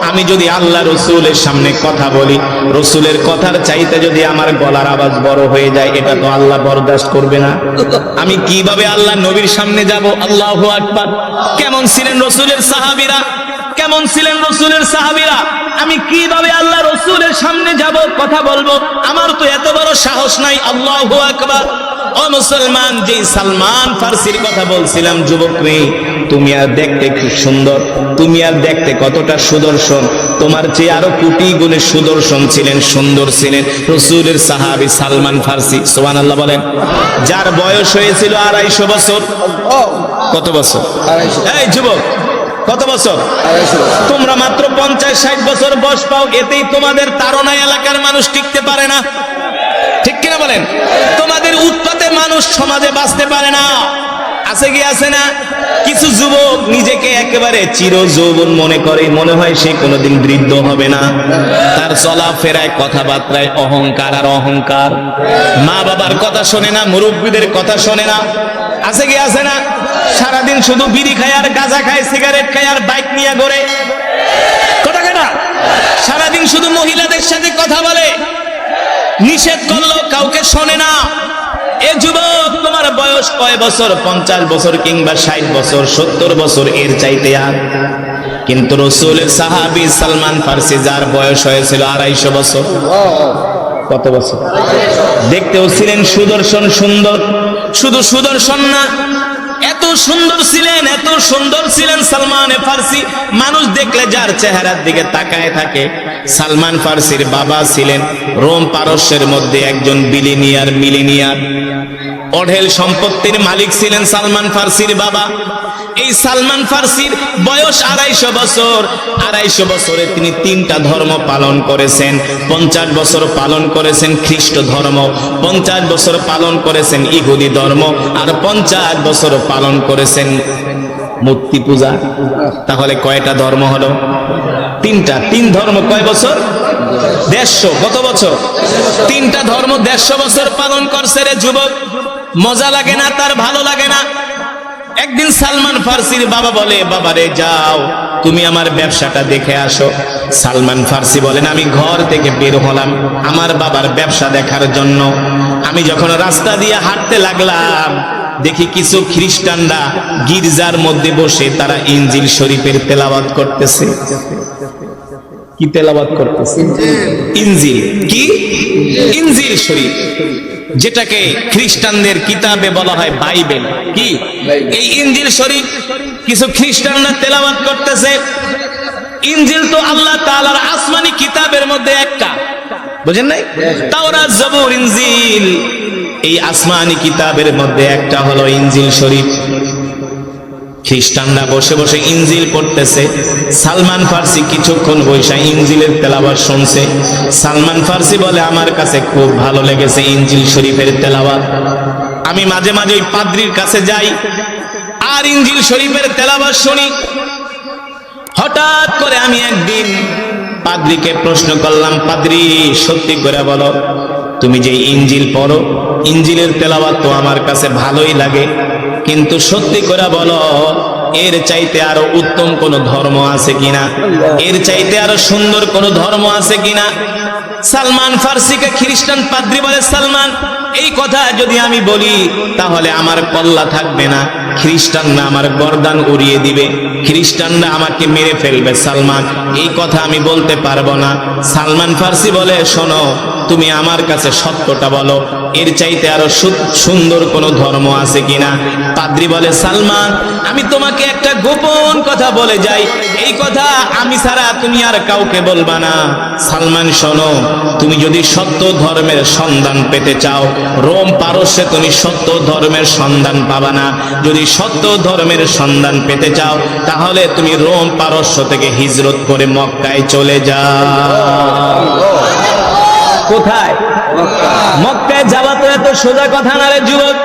আমি যদি আল্লাহ রসুলের সামনে কথা বলি, রসুলের কথার চাইতে যদি আমার গলার আওয়াজ বড় হয়ে যায়, এটা তো আল্লাহ বরদাস্ত করবে না। আমি কিভাবে আল্লাহ নবীর সামনে যাব? আল্লাহু আকবার। কেমন ছিলেন রসুলের সাহাবীরা, কেমন ছিলেন রসুলের সাহাবীরা? আমি কিভাবে আল্লাহ রসুলের সামনে যাব, কথা বলবো? আমার তো এত বড় সাহস নাই। আল্লাহু আকবার। ও মুসলমান, যে সালমান ফারসির কথা বলছিলাম, যুবক রে, তুমি আর দেখতে খুব সুন্দর, তুমি আর দেখতে কতটা সুদর্শন, তোমার চেয়ে আরো কোটি গুণে সুদর্শন ছিলেন, সুন্দর ছিলেন রাসূলের সাহাবী সালমান ফারসি। সুবহানাল্লাহ বলেন। যার বয়স হয়েছিল 250 বছর। কত বছর? এই যুবক, কত বছর? তোমরা মাত্র 50-60 বছর বয়স পাও, এতেই তোমাদের তাড়না এলাকার মানুষ টিকতে পারে না, ঠিক কিনা বলেন? তোমাদের উৎপাতে মানুষ সমাজে বাঁচতে পারে না। আছে কি আছে না? কিছু যুবক নিজেকে একেবারে চির যৌবন মনে করে, মনে হয় সে কোনোদিন বৃদ্ধ হবে না। তার চলাফেরায়, কথাবার্তায় অহংকার আর অহংকার। মা বাবার কথা শোনে না, মুরব্বীদের কথা শোনে না। আছে কি আছে না? সারাদিন শুধু বিড়ি খায় আর গাঁজা খায়, সিগারেট খায় আর বাইক নিয়ে ঘোরে। কথা কেনা? সারাদিন শুধু মহিলাদের সাথে কথা বলে, নিষেধ করলেও কাউকে শোনে না। এ যুবক, তোমার বয়স কয় বছর? 50 বছর কিংবা 60 বছর, 70 বছর, এর চাইতে আর। কিন্তু রাসূলের সাহাবী সালমান ফারসি, যার বয়স হয়েছিল 250 বছর। কত বছর? দেখতেও ছিলেন সুদর্শন, সুন্দর। শুধু সুদর্শন না, এত সুন্দর ছিলেন সালমান ফার্সি, মানুষ দেখলে যার চেহারার দিকে তাকায় থাকে। সালমান ফার্সির বাবা ছিলেন রোম পারস্যের মধ্যে একজন মিলিনিয়ার, অঢেল সম্পত্তির মালিক ছিলেন সালমান ফার্সির বাবা। এই সালমান ফার্সির বয়স 250 বছর। 250 বছরে তিনি 3টা ধর্ম পালন করেছেন। 50 বছর পালন করেছেন খ্রিস্ট ধর্ম, 50 বছর পালন করেছেন ইহুদি ধর্ম, আর 50 বছর পালন করেছেন মূর্তি পূজা। তাহলে কয়টা ধর্ম হলো? 3টা। 3 ধর্ম কয় বছর? 150। কত বছর? 3টা ধর্ম 150 বছর পালন করছে রে যুবক। মজা লাগে না? তার ভালো লাগে না? একদিন সালমান ফার্সির বাবা বলে, বাবারে যাও তুমি আমার ব্যবসাটা দেখে আসো। সালমান ফার্সি বলেন, আমি ঘর থেকে বের হলাম আমার বাবার ব্যবসা দেখার জন্য। আমি যখন রাস্তা দিয়ে হাঁটতে লাগলাম, দেখি কিছু খ্রিস্টানরা গির্জার মধ্যে বসে তারা ইনজিল শরীফের তেলাওয়াত করতেছে। কি তেলাওয়াত করতেছে? ইনজিল। কি? ইনজিল শরীফ, যেটাকে খ্রিস্টানদের কিতাবে বলা হয় বাইবেল। কি? এই ইনজিল শরীফ কিছু খ্রিস্টানরা তেলাওয়াত করতেছে। ইনজিল তো আল্লাহ তাআলার আসমানি কিতাবের মধ্যে একটা, বুঝেন নাই? তাওরাত, জবুর, ইনজিল, এই আসমানি কিতাবের মধ্যে একটা হলো ইনজিল শরীফ। খ্রিস্টানরা বসে বসে ইনজিল পড়তেছে। সালমান ফার্সি কিছুক্ষণ বসে ইনজিলের তেলাওয়াত শুনছে। সালমান ফার্সি বলে, আমার কাছে খুব ভালো লেগেছে ইনজিল শরীফের তেলাওয়াত। আমি মাঝে মাঝে ওই পাদ্রীর কাছে যাই আর ইনজিল শরীফের তেলাওয়াত শুনি। হঠাৎ করে আমি একদিন পাদ্রীকে প্রশ্ন করলাম, পাদ্রী সত্যি করে বলো, তুমি যে ইনজিল পড়ো, ইনজিলের তেলাওয়াত তো আমার কাছে ভালোই লাগে, কিন্তু সত্যি করে বলো এর চাইতে আরো উত্তম কোন ধর্ম আছে কিনা, এর চাইতে আরো সুন্দর কোন ধর্ম আছে কিনা? সালমান ফার্সিকে খ্রিস্টান পাদ্রী বলে, সালমান এই কথা যদি আমি বলি তাহলে আমার কল্লা থাকবে না, খ্রিস্টানরা আমার গর্দান উড়িয়ে দিবে, খ্রিস্টানরা আমাকে মেরে ফেলবে। সালমান এই কথা আমি বলতে পারবো না। সালমান ফার্সি বলে, শোনো তুমি আমার কাছে সত্যটা বলো, এর চাইতে আরো সুন্দর কোন ধর্ম আছে কিনা? পাদ্রী বলে, সালমান আমি তোমাকে একটা গোপন কথা বলে যাই, এই কথা আমি ছাড়া তুমি আর কাউকে বলবা না। সালমান শোনো, তুমি যদি সত্য ধর্মের সন্ধান পেতে চাও, রোম পারস্যে তুমি সত্য ধর্মের সন্ধান পাবা না। যদি সত্য ধর্মের সন্ধান পেতে চাও তাহলে তুমি রোম পারস্য থেকে হিজরত করে মক্কায় চলে যাও। কোথায়? মক্কায় যাওয়া তো এত সোজা কথা না রে যুবক।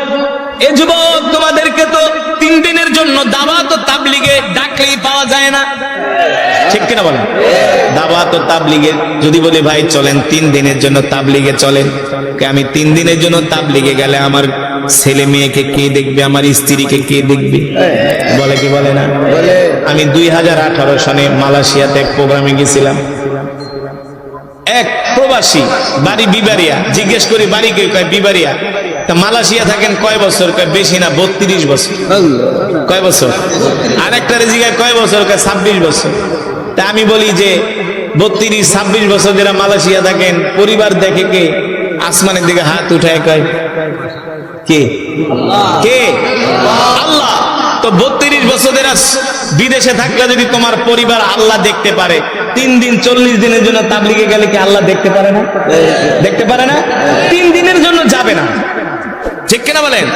এ যুবক, তোমাদেরকে তো 3 দিনের জন্য দাওয়াত ও তাবলীগে ডাকলেই পাওয়া যায় না, ঠিক কিনা বলেন? দাওয়াত ও তাবলীগে যদি বলি ভাই চলেন 3 দিনের জন্য তাবলীগে চলেন, আমি 3 দিনের জন্য তাবলীগে গেলে আমার ছেলে মেয়েকে কে দেখবে, আমার স্ত্রীকে কে দেখবে? বলে কি বলে না? আমি 2018 সালে মালয়েশিয়াতে এক প্রোগ্রামে গেছিলাম। এক প্রবাসী, বাড়ি বিবারিয়া, জিজ্ঞেস করি বাড়ি কে? কয় বিবারিয়া। তা মালয়েশিয়া থাকেন কয় বছর? কয় বেশি না, 32 বছর। কয় বছর? আরেকটারে জিজ্ঞাসা কয় বছর? কয় 26 বছর। তা আমি বলি যে 32-26 বছর যারা মালয়েশিয়া থাকেন পরিবার দেখে কে? আসমানের দিকে হাত উঠায় কয় কে? কে? আল্লাহ। তো 32 বছর এরা বিদেশে থাকলে যদি তোমার পরিবার আল্লাহ দেখতে পারে, 3 দিন 40 দিনের জন্য তাবলীগে গেলে কি আল্লাহ দেখতে পারে না? দেখতে পারে না? 3 দিনের জন্য যাবে না, ঠিক কিনা বলেন?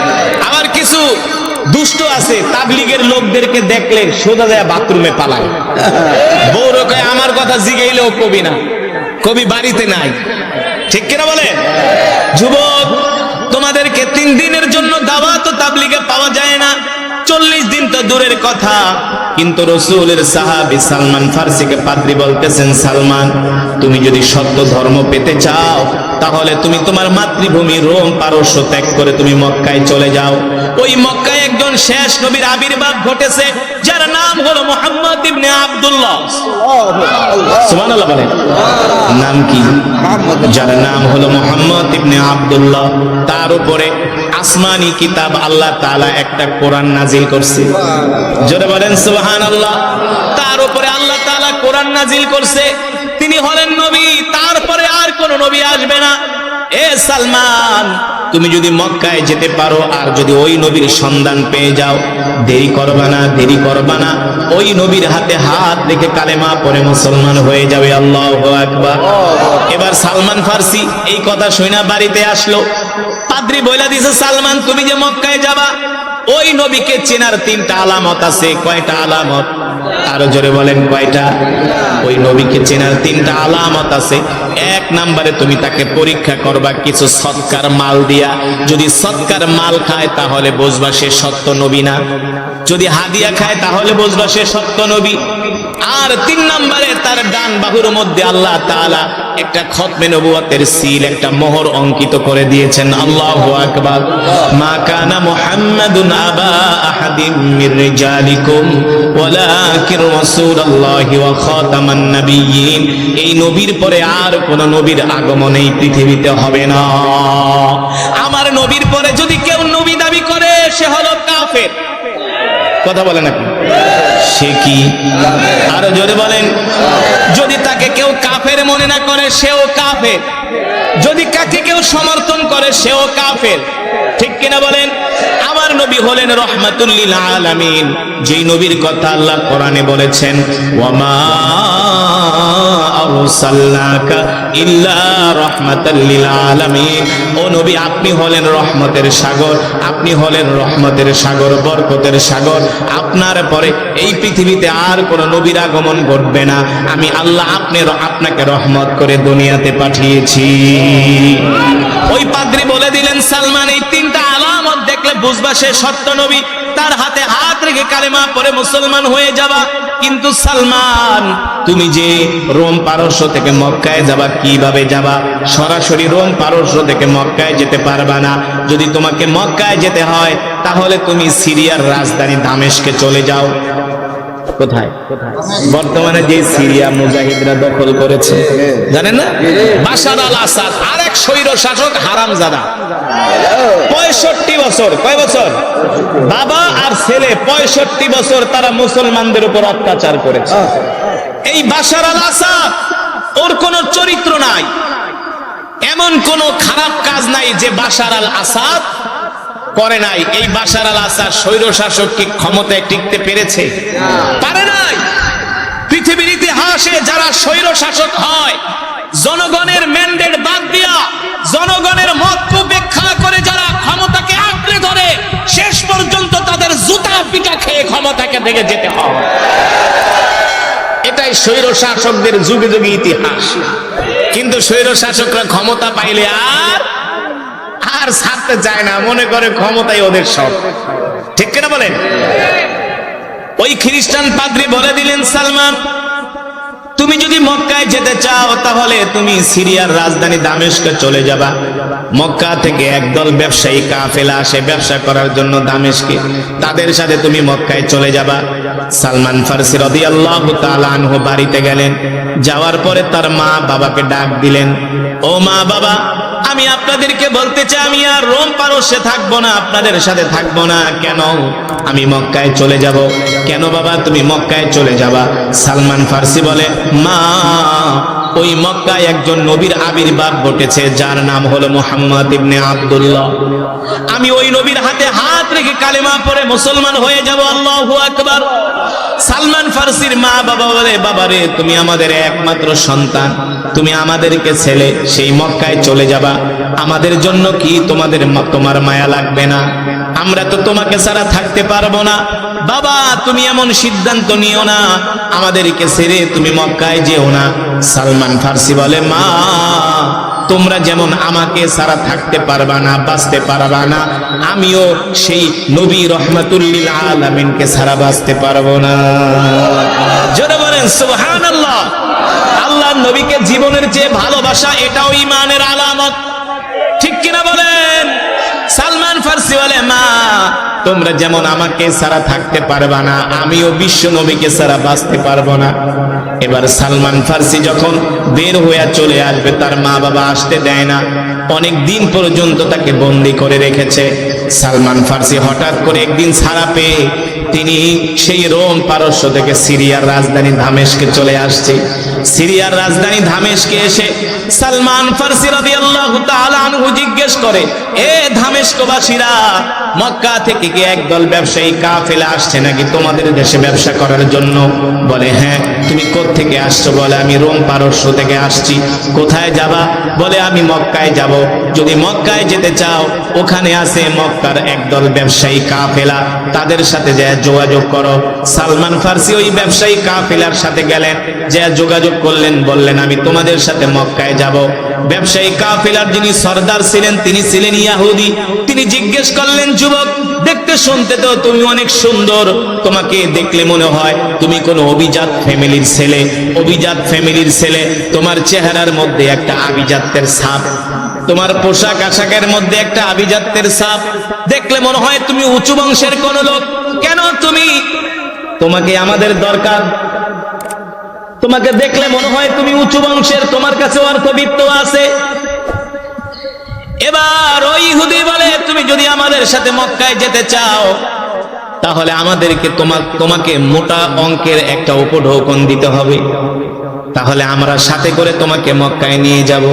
আবার কিছু দুষ্ট আছে, তাবলীগের লোকদেরকে দেখলে সোজা যায় বাথরুমে পালায়। বউর কয় আমার কথা জিগাইলেও কবি না, কবি বাড়িতে নাই, ঠিক কিনা বলেন? যুবক, তোমাদেরকে 3 দিনের জন্য দাওয়াত ও তাবলীগে পাওয়া যায় না, 40 দিন তো দূরের কথা। কিন্তু রাসূলের সাহাবী সালমান ফার্সিকে পাদ্রী বলতেছেন, সালমান তুমি যদি সত্য ধর্ম পেতে চাও তাহলে তুমি তোমার মাতৃভূমি রোম পারস্য ত্যাগ করে তুমি মক্কায় চলে যাও। ওই মক্কায় একজন শেষ নবীর আবির্ভাব ঘটেছে, যার নাম হলো মুহাম্মদ ইবনে আব্দুল্লাহ। সুবহানাল্লাহ বলেন। নাম কি? যার নাম হলো মুহাম্মদ ইবনে আব্দুল্লাহ। তার উপরে আসমানি কিতাব আল্লাহ তাআলা একটা কোরআন নাজিল করছে। জোরে বলেন সুবহানাল্লাহ। তার উপরে আল্লাহ তাআলা কোরআন নাজিল করছে। তিনি হলেন নবী, তারপরে আর কোন নবী আসবে না। এ সালমান, তুমি যদি মক্কায় যেতে পারো আর যদি ওই নবীর সন্ধান পেয়ে যাও, দেরি করবা না, দেরি করবা না, ওই নবীর হাতে হাত রেখে কালেমা পড়ে মুসলমান হয়ে যাবে। আল্লাহু আকবার। এবার সালমান ফার্সি এই কথা শুনে বাড়িতে আসলো। পাদ্রী বইলা দিছে, সালমান তুমি যে মক্কায় যাবা, ওই নবীকে চেনার 3টা আলামত আছে। কয়টা আলামত? আরো জোরে বলেন, কয়টা? ওই নবীকে চেনার 3টা আলামত আছে। 1 নম্বরে তুমি তাকে পরীক্ষা করবা কিছু সৎকার মাল দিয়া। যদি সৎকার মাল খায় তাহলে বুঝবা সে সত্য নবী না, যদি হাদিয়া খায় তাহলে বুঝবা সে সত্য নবী। আর 3 নম্বরে তার ডান বাহুর মধ্যে আল্লাহ তাআলা একটা খতমে নবুয়তের সিল, একটা মোহর অঙ্কিত করে দিয়েছেন। আল্লাহু আকবার। মা কানা মুহাম্মাদুন আবা আহাদিম মির রিজালিকুম ওয়ালাকিন রাসূলুল্লাহি ওয়া খাতামান নাবিয়্যিন। এই নবীর পরে আর কোন নবীর আগমন এই পৃথিবীতে হবে না। আমার নবীর পরে যদি কেউ নবী দাবি করে সে হলো কাফের। কথা বলেন আপনি, সে কি? আরো জোরে বলেন। যদি তাকে কেউ কাফের মনে না করে সেও কাফের, যদি কাকে কেউ সমর্থন করে সেও কাফের। ঠিক কিনা বলেন? আমার নবী হলেন রহমাতুল লিল আলামিন, যেই নবীর কথা আল্লাহ কোরআনে বলেছেন, ওয়ামা আরসালনাকা ইল্লা রাহমাতাল লিল আলামিন। ও নবী, আপনি হলেন রহমতের সাগর, আপনি হলেন রহমতের সাগর, বরকতের সাগর। আপনার পরে এই পৃথিবীতে আর কোন নবীর আগমন ঘটবে না। আমি আল্লাহ আপনাকে রহমত করে দুনিয়াতে পাঠিয়েছি। ওই পাদ্রী বলে দিলেন, সালমান এই 3টা আলামত দেখলে বুঝবা সে সত্য নবী, তার হাতে হাত রেখে কালেমা পড়ে মুসলমান হয়ে যাবা। কিন্তু সালমান, তুমি যে রোম পারস্য থেকে মক্কায় যাবা, কিভাবে যাবা? সরাসরি রোম পারস্য থেকে মক্কায় যেতে পারবা না। যদি তোমাকে মক্কায় যেতে হয় তাহলে তুমি সিরিয়ার রাজধানী দামেস্কে চলে যাও। কোথায়? বর্তমানে যে সিরিয়া মুজাহিদরা দখল করেছে জানেন না? বাশার আল আসাদ, আরেক স্বৈর শাসক হারামজাদা। 65 বছর, কয় বছর? বাবা আর ছেলে 65 বছর তারা মুসলমানদের উপর অত্যাচার করেছে। এই বাশার আল আসাদ, ওর কোন চরিত্র নাই, এমন কোন খারাপ কাজ নাই যে বাশার আল আসাদ করে নাই। এই বাশার আল আসাদ স্বৈর শাসক কি ক্ষমতায় টিকতে পেরেছে? পারে নাই। পৃথিবীর ইতিহাসে যারা স্বৈর শাসক হয়, জনগণের ম্যান্ডেট বাদ দিয়া, জনগণের মতকে উপেক্ষা করে যারা ক্ষমতাকে আঁকড়ে ধরে, শেষ পর্যন্ত তাদের জুতা পিটা খেয়ে ক্ষমতাকে থেকে যেতে হয়। এটাই স্বৈর শাসকদের যুগে যুগে ইতিহাস। কিন্তু স্বৈর শাসকরা ক্ষমতা পাইলে আর ছাড়তে চায় না, মনে করে ক্ষমতাই ওদের সব। ঠিক কিনা বলেন? ওই খ্রিস্টান পাদ্রী বলে দিলেন, সালমান তুমি যদি মক্কায় যেতে চাও তাহলে তুমি সিরিয়ার রাজধানী দামেস্কে চলে যাবা। মক্কা থেকে একদল ব্যবসায়ী কাফেলা আসে ব্যবসা করার জন্য দামেস্কে, তাদের সাথে তুমি মক্কায় চলে যাবা। সালমান ফারসি রাদিয়াল্লাহু তাআলা আনহু বাড়িতে গেলেন। যাওয়ার পরে তার মা বাবাকে ডাক দিলেন, ও মা বাবা, আমি আপনাদেরকে বলতে চাই আমি আর রোম পারস্যে থাকবো না, আপনাদের সাথে থাকবো না। কেন? আমি মক্কায় চলে যাব। কেন বাবা তুমি মক্কায় চলে যাবা? সালমান ফারসি বলে, মা, ওই মক্কায় একজন নবীর আবির্ভাব ঘটেছে যার নাম হলো মুহাম্মদ ইবনে আব্দুল্লাহ। আমি ওই নবীর হাতে হাত রেখে কালেমা পড়ে মুসলমান হয়ে যাব। আল্লাহু আকবার। সালমান ফারসির মা বাবা বলে, বাবা রে, তুমি আমাদের একমাত্র সন্তান, তুমি আমাদেরকে ছেলে সেই মক্কায় চলে যাবা, আমাদের জন্য কি তোমার মায়া লাগবে না? আমরা তো তোমাকে ছাড়া থাকতে পারবো না। বাবা তুমি এমন সিদ্ধান্ত নিও না, আমাদেরকে ছেড়ে তুমি মক্কায় যেও না। সালমান ফারসি বলে, মা, তোমরা যেমন আমাকে ছাড়া থাকতে পারবা না, বাঁচতে পারবা না, আমিও সেই নবী রহমাতুল লিল আলামিনকে ছাড়া বাঁচতে পারবো না। জোরে বলেন সুবহানাল্লাহ। আল্লাহর নবীকে জীবনের চেয়ে ভালোবাসা, এটাও ঈমানের আলামত। ঠিক কিনা বলেন? সালমান ফারসি বলে, মা, তোমরা যেমন আমাকে ছাড়া থাকতে পারবা না, আমিও বিশ্ব নবীকে ছাড়া বাঁচতে পারবো না। এবার সালমান ফারসি যখন বের হয়ে চলে আসবে, তার মা বাবা আসতে দেয় না, অনেক দিন পর্যন্ত তাকে বন্দি করে রেখেছে। সালমান ফারসি হঠাৎ করে একদিন ছাড়া পেয়ে তিনি সেই রোম পারস্য থেকে সিরিয়ার রাজধানী দামেস্কে চলে আসছে। সিরিয়ার রাজধানী দামেস্কে এসে সালমান ফারসি রাদিয়াল্লাহু তাআলা আনহু জিজ্ঞেস করে, এ দামেস্কবাসীরা, মক্কা থেকে কি একদল ব্যবসায়ী কাফেলা আসছে নাকি তোমাদের দেশে ব্যবসা করার জন্য? বলে হ্যাঁ। তুমি কোত্থেকে আসছো? বলে আমি রোম পারস্য থেকে আসছি। কোথায় যাবা? বলে আমি মক্কায় যাব। যদি মক্কায় যেতে চাও, ওখানে আছে মক্কার একদল ব্যবসায়ী কাফেলা, তাদের সাথে যা যোগাযোগ করো। সালমান ফারসি ওই ব্যবসায়ী কাফেলার সাথে গেলেন, যা যোগাযোগ করলেন, বললেন আমি তোমাদের সাথে মক্কায় যাব। ব্যবসায়ী কাফেলার যিনি সর্দার ছিলেন, তিনি ছিলেন ইয়াহুদি। তিনি জিজ্ঞেস করলেন, যুবক, দেখতে শুনতে তো তুমি অনেক সুন্দর, তোমাকে দেখলে মনে হয় তুমি কোন অভিজাত ফ্যামিলির ছেলে। অভিজাত ফ্যামিলির ছেলে, তোমার চেহারার মধ্যে একটা আভিজাত্যের ছাপ, তোমার পোশাক আশাকের মধ্যে একটা আভিজাত্যের ছাপ, দেখলে মনে হয় তুমি উঁচু বংশের কোন লোক। কেন তোমাকে আমাদের দরকার? তোমাকে দেখলে মনে হয় তুমি উঁচু বংশের, তোমার কাছে অর্থবিত্ত আছে। এবার ওই ইহুদি বলে, তুমি যদি আমাদের সাথে মক্কায় যেতে চাও, তাহলে আমাদেরকে তোমাকে মোটা অঙ্কের একটা উপঢৌকন দিতে হবে, তাহলে আমরা সাথে করে তোমাকে মক্কায় নিয়ে যাব।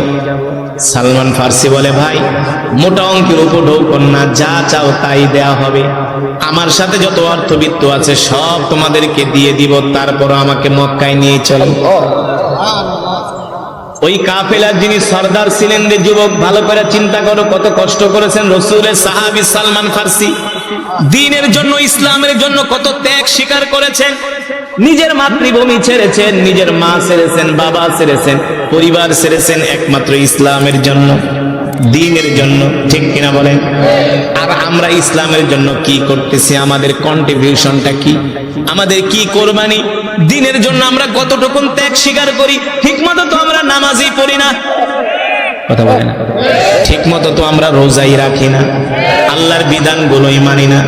সালমান ফারসি বলে, ভাই, মোটা অঙ্কের উপঢৌকন না, যা চাও তাই দেয়া হবে। আমার সাথে যত অর্থবিত্ত আছে সব তোমাদেরকে দিয়ে দিব, তারপর আমাকে মক্কায় নিয়ে চলো। ওই কাফেলার যিনি সর্দার ছিলেন, রে যুবক, ভালো করে চিন্তা করো কত কষ্ট করেছেন রাসূলের সাহাবী সালমান ফারসি। দ্বীনের জন্য, ইসলামের জন্য কত ত্যাগ স্বীকার করেছেন। নিজের মাতৃভূমি ছেড়েছেন, নিজের মা ছেড়েছেন, বাবা ছেড়েছেন, পরিবার ছেড়েছেন, একমাত্র ইসলামের জন্য, দ্বীনের জন্য। ঠিক কিনা বলেন? আর আমরা ইসলামের জন্য কি করতেছি? আমাদের কন্ট্রিবিউশনটা কি? আমাদের কি কোরবানি? দ্বীনের জন্য আমরা কতটুকু ত্যাগ স্বীকার করি? ঠিক মতো তো আমরা নামাজই পড়ি না, কথা বলে না। ঠিক মতো তো আমরা রোজাই রাখি না, আল্লাহর বিধানগুলোই মানি না।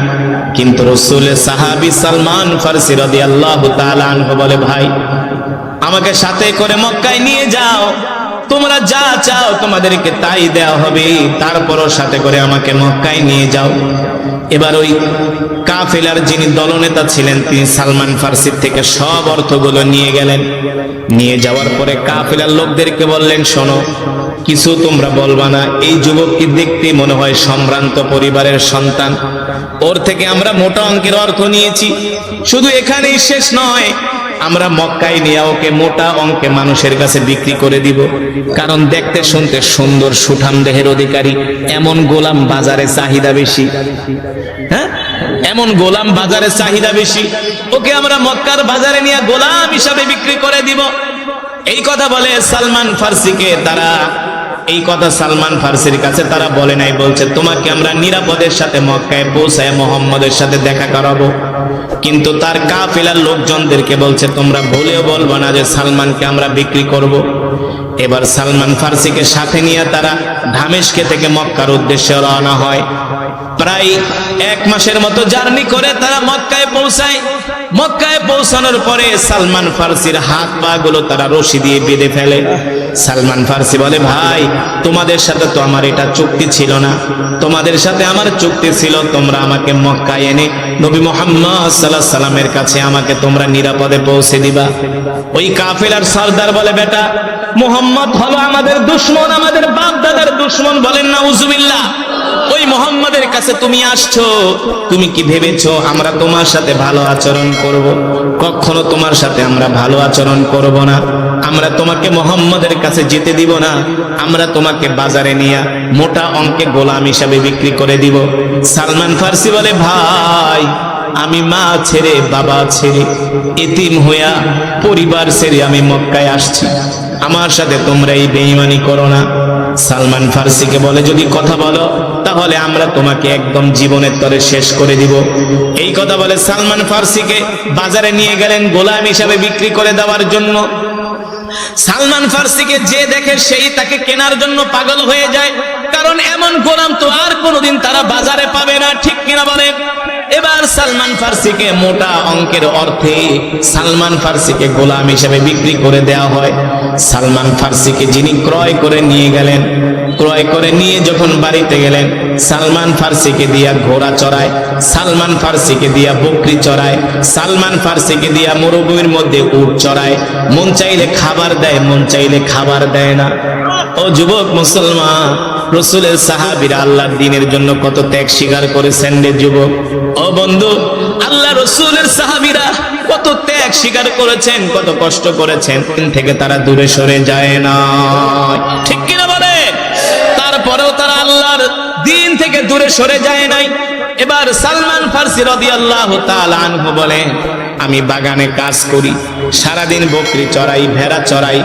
কিন্তু রাসূলের সাহাবী সালমান ফারসি রাদিয়াল্লাহু তাআলা আনহু বলে, ভাই, আমাকে সাথে করে মক্কায় নিয়ে যাও, তোমরা যা চাও তোমাদেরকে তাই দেওয়া হবে, তারপরও সাথে করে আমাকে মক্কায় নিয়ে যাও। এবার ওই কাফেলার যিনি দলনেতা ছিলেন, তিনি সালমান ফারসির থেকে সব অর্থগুলো নিয়ে গেলেন। নিয়ে যাওয়ার পরে কাফেলার লোকদেরকে বললেন, শোনো, কিছু তোমরা বলবা না। এই যুবককে দেখতে মনে হয় সম্ভ্রান্ত পরিবারের সন্তান, ওর থেকে আমরা মোটা অঙ্কের অর্থ নিয়েছি। শুধু এখানেই শেষ নয়, আমরা মক্কায় নিয়ে ওকে মোটা অঙ্কে মানুষের কাছে বিক্রি করে দিব। কারণ দেখতে শুনতে সুন্দর, সুঠাম দেহের অধিকারী, এমন গোলাম বাজারে চাহিদা বেশি। হ্যাঁ, এমন গোলাম বাজারে চাহিদা বেশি, ওকে আমরা মক্কার বাজারে নিয়ে গোলাম হিসাবে বিক্রি করে দিব। এই কথা বলে সালমান ফারসিকে তারা, এই কথা সালমান ফারসির কাছে তারা বলে নাই, বলছে তোমাকে আমরা নিরাপদের সাথে মক্কায় পৌঁছায় মোহাম্মদের সাথে দেখা করাবো। কিন্তু তার কাফেলার লোকজনদেরকে বলছে, তোমরা ভুলেও বলবো না যে সালমানকে আমরা বিক্রি করব। এবার সালমান ফারসিকে সাথে নিয়ে তারা দামেস্কে থেকে মক্কার উদ্দেশ্যে রওনা হয়। প্রায় 1 মাসের মতো জার্নি করে তারা মক্কায় পৌঁছায়। মক্কায় পৌঁছানোর পরে সালমান ফারসির হাত পা গুলো তারা রশি দিয়ে বেঁধে ফেলে। সালমান ফারসি বলে, ভাই, তোমাদের সাথে তো আমার এটা চুক্তি ছিল না, তোমাদের সাথে আমার চুক্তি ছিল তোমরা আমাকে মক্কায় এনে নবী মুহাম্মদ সাল্লাল্লাহু আলাইহি সাল্লামের কাছে আমাকে তোমরা নিরাপদে পৌঁছে দিবা। ওই কাফেলার সর্দার বলে, বেটা, মুহাম্মদ হলো আমাদের দুশমন, আমাদের বাপ দাদার দুশমন। বলেন নাউজুবিল্লাহ। ওই মুহাম্মাদের কাছে তুমি আসছো, তুমি কি ভেবেছো আমরা তোমার সাথে ভালো আচরণ করব? কখনো তোমার সাথে আমরা ভালো আচরণ করব না। আমরা তোমাকে মুহাম্মাদের কাছে যেতে দিব না, আমরা তোমাকে বাজারে নিয়ে মোটা অঙ্কে গোলাম হিসাবে বিক্রি করে দিব। সালমান ফারসি বলে, ভাই, আমি মা ছেড়ে, বাবা ছেড়ে, এতিম হইয়া, পরিবার ছেড়ে আমি মক্কায় আসছি, আমার সাথে তোমরা এই বেঈমানি করো না। সালমান ফারসিকে বলে, যদি কথা বলো তাহলে আমরা তোমাকে একদম জীবনের তরে শেষ করে দিব। এই কথা বলে সালমান ফারসিকে বাজারে নিয়ে গেলেন গোলাম হিসাবে বিক্রি করে দেওয়ার জন্য। সালমান ফারসিকে যে দেখে সেই তাকে কেনার জন্য পাগল হয়ে যায়, কারণ এমন গোলাম তো আর কোনোদিন তারা বাজারে পাবে না। ঠিক কিনা বলেন? এবার সালমান ফারসিকে মোটা অঙ্কের অর্থে সালমান ফারসিকে গোলাম হিসেবে বিক্রি করে দেওয়া হয়। সালমান ফারসিকে যিনি ক্রয় করে নিয়ে গেলেন, ক্রয় করে নিয়ে যখন বাড়িতে গেলেন, সালমান ফারসিকে দিয়া ঘোড়া চড়ায়, সালমান ফারসিকে দিয়া বকরি চড়ায়, সালমান ফারসিকে দিয়া মরুভূমির মধ্যে উট চড়ায়। মন চাইলে খাবার দেয়, মন চাইলে খাবার দেয় না। ও যুবক মুসলমান, রাসূলের সাহাবীরা আল্লাহর দ্বীনের জন্য কত ত্যাগ স্বীকার করেছেন রে যুবক। ও বন্ধু, আল্লাহ রাসূলের সাহাবীরা কত ত্যাগ স্বীকার করেছেন, কত কষ্ট করেছেন, দিন থেকে তারা দূরে সরে যায় না, ঠিক কিনা বলে? তারপরেও তারা আল্লাহর দ্বীন থেকে দূরে সরে যায় নাই। এবার সালমান ফারসি রাদিয়াল্লাহু তাআলা আনহু বলেন, আমি বাগানে কাজ করি, সারাদিন বকরি চড়াই, ভেড়া চড়াই,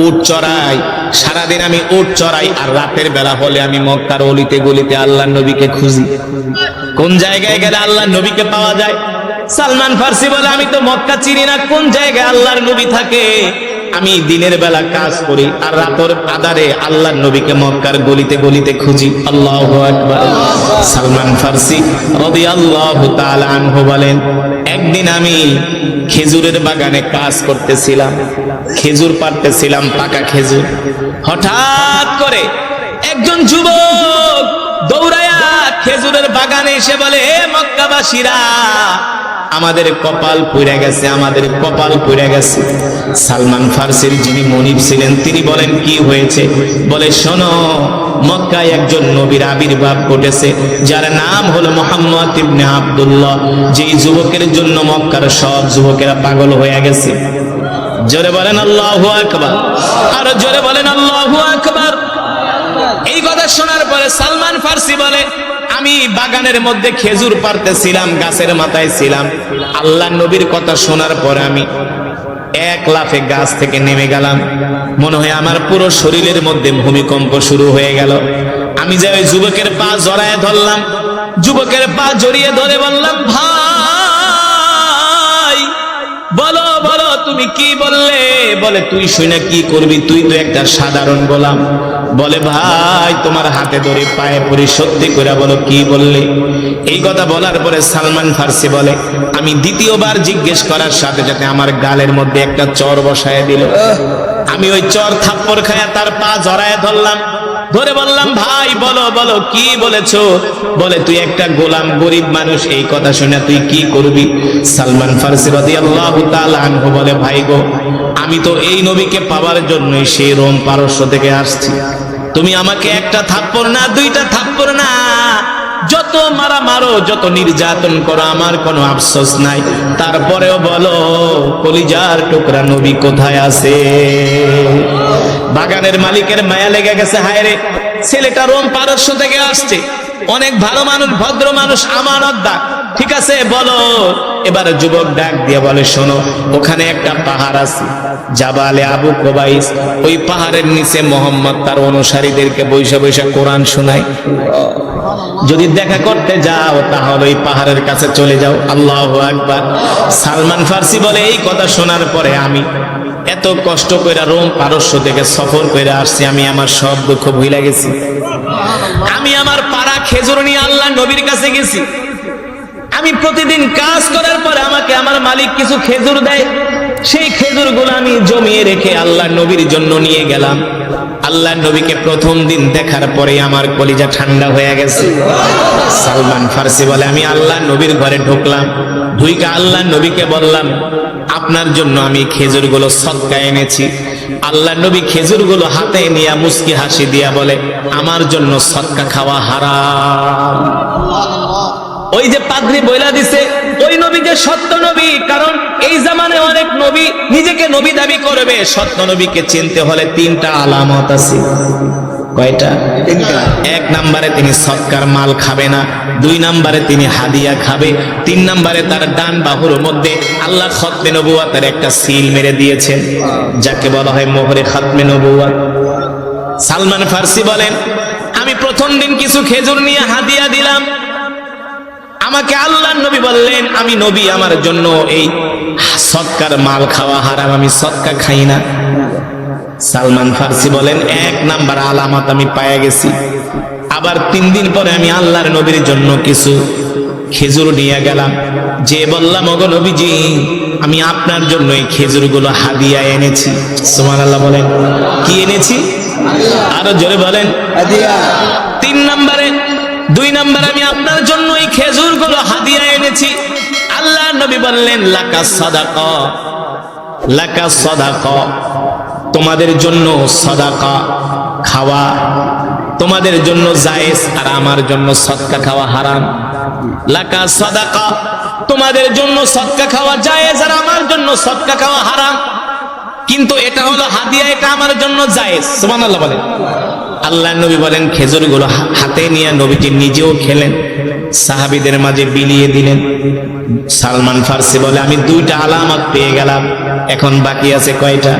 উট চড়াই, সারাদিন আমি উট চড়াই, আর রাতের বেলা হলে আমি মক্কার অলিতে গলিতে আল্লাহর নবীকে খুঁজি, কোন জায়গায় গেলে আল্লাহর নবীকে পাওয়া যায়। সালমান ফারসি বলে, আমি তো মক্কা চিনি না, কোন জায়গায় আল্লাহর নবী থাকে। আমি দিনের বেলা কাজ করি আর রাতের আধারে আল্লাহর নবীকে মক্কার গলিতে গলিতে খুঁজি। আল্লাহু আকবার। সালমান ফারসি রাদিয়াল্লাহু তাআলা আনহু বলেন, একদিন আমি খেজুরের বাগানে কাজ করতেছিলাম, খেজুর পাড়তেছিলাম, পাকা খেজুর। হঠাৎ করে একজন যুবক দৌড়ায়া খেজুরের বাগানে এসে বলে, হে মক্কাবাসীরা, আমাদের কপাল পুড়ে গেছে, আমাদের কপাল পুড়ে গেছে। সালমান ফারসির যিনি মনিব ছিলেন তিনি বলেন, কি হয়েছে? বলে, শোনো, মক্কায় একজন নবীর আবির্ভাব ঘটেছে, যার নাম হলো মুহাম্মদ ইবনে আব্দুল্লাহ। যেই যুবকের জন্য মক্কার সব যুবকেরা পাগল হয়ে গেছে। জোরে বলেন আল্লাহু আকবার, আর জোরে বলেন আল্লাহু আকবার। এই কথা শোনার পরে সালমান ফারসি বলে, আমি বাগানের মধ্যে খেজুর পাড়তেছিলাম, গাছের মাথায় ছিলাম। আল্লাহ নবীর কথা শোনার পরে আমি এক লাফে গাছ থেকে নেমে গেলাম। মনে হয় আমার পুরো শরীরের মধ্যে ভূমিকম্প শুরু হয়ে গেল। আমি যে ওই যুবকের পা জড়ায় ধরলাম, যুবকের পা জড়িয়ে ধরে বললাম, ভাই বলো বলো তুমি কি বললে? বলে, তুই শুনে কি করবি, তুই তো একটা সাধারণ গোলাম। বলে, ভাই তোমার হাতে ধরে পায়ে পড়ি, সত্যি করে বলো কি বললে? এই কথা বলার পরে সালমান ফারসি বলে, আমি দ্বিতীয়বার জিজ্ঞেস করার সাথে সাথে আমার গালের মধ্যে একটা চর বসায় দিল। আমি ওই চর থাপ্পড় খায়া তার পা জড়ায় ধরলাম, ধরে বললাম, ভাই বলো বলো কি বলেছো? বলে, তুই একটা গোলাম, গরিব মানুষ, এই কথা শুনে তুই কি করবি? সালমান ফারসি রাদিয়াল্লাহু তাআলা আনহু বলে, ভাই গো, আমি তো এই নবীকে পাওয়ার জন্যই সেই রোম পারস্য থেকে আসছি। তুমি আমাকে একটা থাপ্পড় না, দুইটা থাপ্পড় না, যত মারা মারো, যত নির্যাতন করো, আমার কোনো আফসোস নাই। তারপরেও বলো, কলিজার টুকরা নবী কোথায় আছে? বাগানের মালিকের মায়া লেগে গেছে, হায় রে, ছেলেটা রোম পারস্য থেকে আসছে, অনেক ভালো মানুষ, ভদ্র মানুষ, আমানতদার, ঠিক আছে বলো। এবার যুবক ডাক দিয়ে বলে, শোনো, ওখানে একটা পাহাড় আছে, জাবালে আবু কুবাইস। ওই পাহাড়ের নিচে মোহাম্মদ তার অনুসারীদেরকে বৈশা বৈশা কোরআন শোনায়। যদি দেখা করতে যাও তাহলে ওই পাহাড়ের কাছে চলে যাও। আল্লাহু আকবার। সালমান ফারসি বলে, এই কথা শোনার পরে আমি এত কষ্ট করে রোম পারস্য থেকে সফর করে আসছি, আমি আমার সব দুঃখ ভুলে গেছি। আমি আমার পাড়া খেজুর নিয়ে আল্লাহ নবীর কাছে গেছি। আমি প্রতিদিন কাজ করার পরে আমাকে আমার মালিক কিছু খেজুর দেয়, সেই খেজুরগুলো আমি জমিয়ে রেখে আল্লাহ নবীর জন্য নিয়ে গেলাম। আল্লাহ নবীকে প্রথম দিন দেখার পরে আমার কলিজা ঠান্ডা হয়ে গেছে। সালমান ফারসি বলে, আমি আল্লাহ নবীর ঘরে ঢুকলাম, ঢুইকা আল্লাহ নবীকে বললাম, আপনার জন্য আমি খেজুরগুলো সদকা এনেছি। আল্লাহ নবী খেজুরগুলো হাতে নিয়ে মুস্কি হাসি দিয়া বলে, আমার জন্য সদকা খাওয়া হারাম। ওই যে পাদ্রী বইলা দিছে, ওই নবী যে সত্য নবী, কারণ এই জামানে অনেক নবী নিজেকে নবী দাবি করবে। সত্য নবীকে চিনতে হলে তিনটা আলামত আছে। কয়টা? এক নম্বরে তিনি সদকার মাল খাবে না, দুই নম্বরে তিনি হাদিয়া খাবে, তিন নম্বরে তার ডান বাহুর মধ্যে আল্লাহ খতমে নবুয়তের একটা সিল মেরে দিয়েছেন, যাকে বলা হয় মোহরে খতমে নবুয়ত। সালমান ফারসি বলেন, আমি প্রথম দিন কিছু খেজুর নিয়ে হাদিয়া দিলাম। আমাকে আল্লাহ নবী বললেন, আমি নবী, আমার জন্য এই সদকার মাল খাওয়া হারাম, আমি সদকা খাই না। সালমান ফারসি বলেন, এক নাম্বার আলামত আমি পায়ে গেছি। আবার 3 দিন পরে আমি আল্লাহর নবীর জন্য কিছু খেজুর নিয়ে গেলাম, যে বললাম, ওগো নবীজি, আমি আপনার জন্য এই খেজুরগুলো হাদিয়া এনেছি। সুবহানাল্লাহ বলেন, কি এনেছি? আরো জোরে বলেন, হাদিয়া। 2 নম্বরে আমি আপনার জন্য এই খেজুরগুলো হাদিয়া এনেছি। আল্লাহর নবী বললেন, লাকা সাদাকা, লাকা সাদাকা, তোমাদের জন্য সাদাকা। খাওয়া তোমাদের জন্য জায়েজ আর আমার জন্য সদকা খাওয়া হারাম। লাকা সাদাকা, তোমাদের জন্য সদকা খাওয়া জায়েজ আর আমার জন্য সদকা খাওয়া হারাম, কিন্তু এটা হলো হাদিয়া, এটা আমার জন্য জায়েজ। সুবহানাল্লাহ বলেন। আল্লাহর নবী বলেন খেজুরগুলো হাতে নিয়ে নবীজি নিজেও খেলেন, সাহাবীদের মাঝে বিলিয়ে দিলেন। সালমান ফারসি বলে আমি দুইটা আলামত পেয়ে গেলাম, এখন বাকি আছে কয়টা?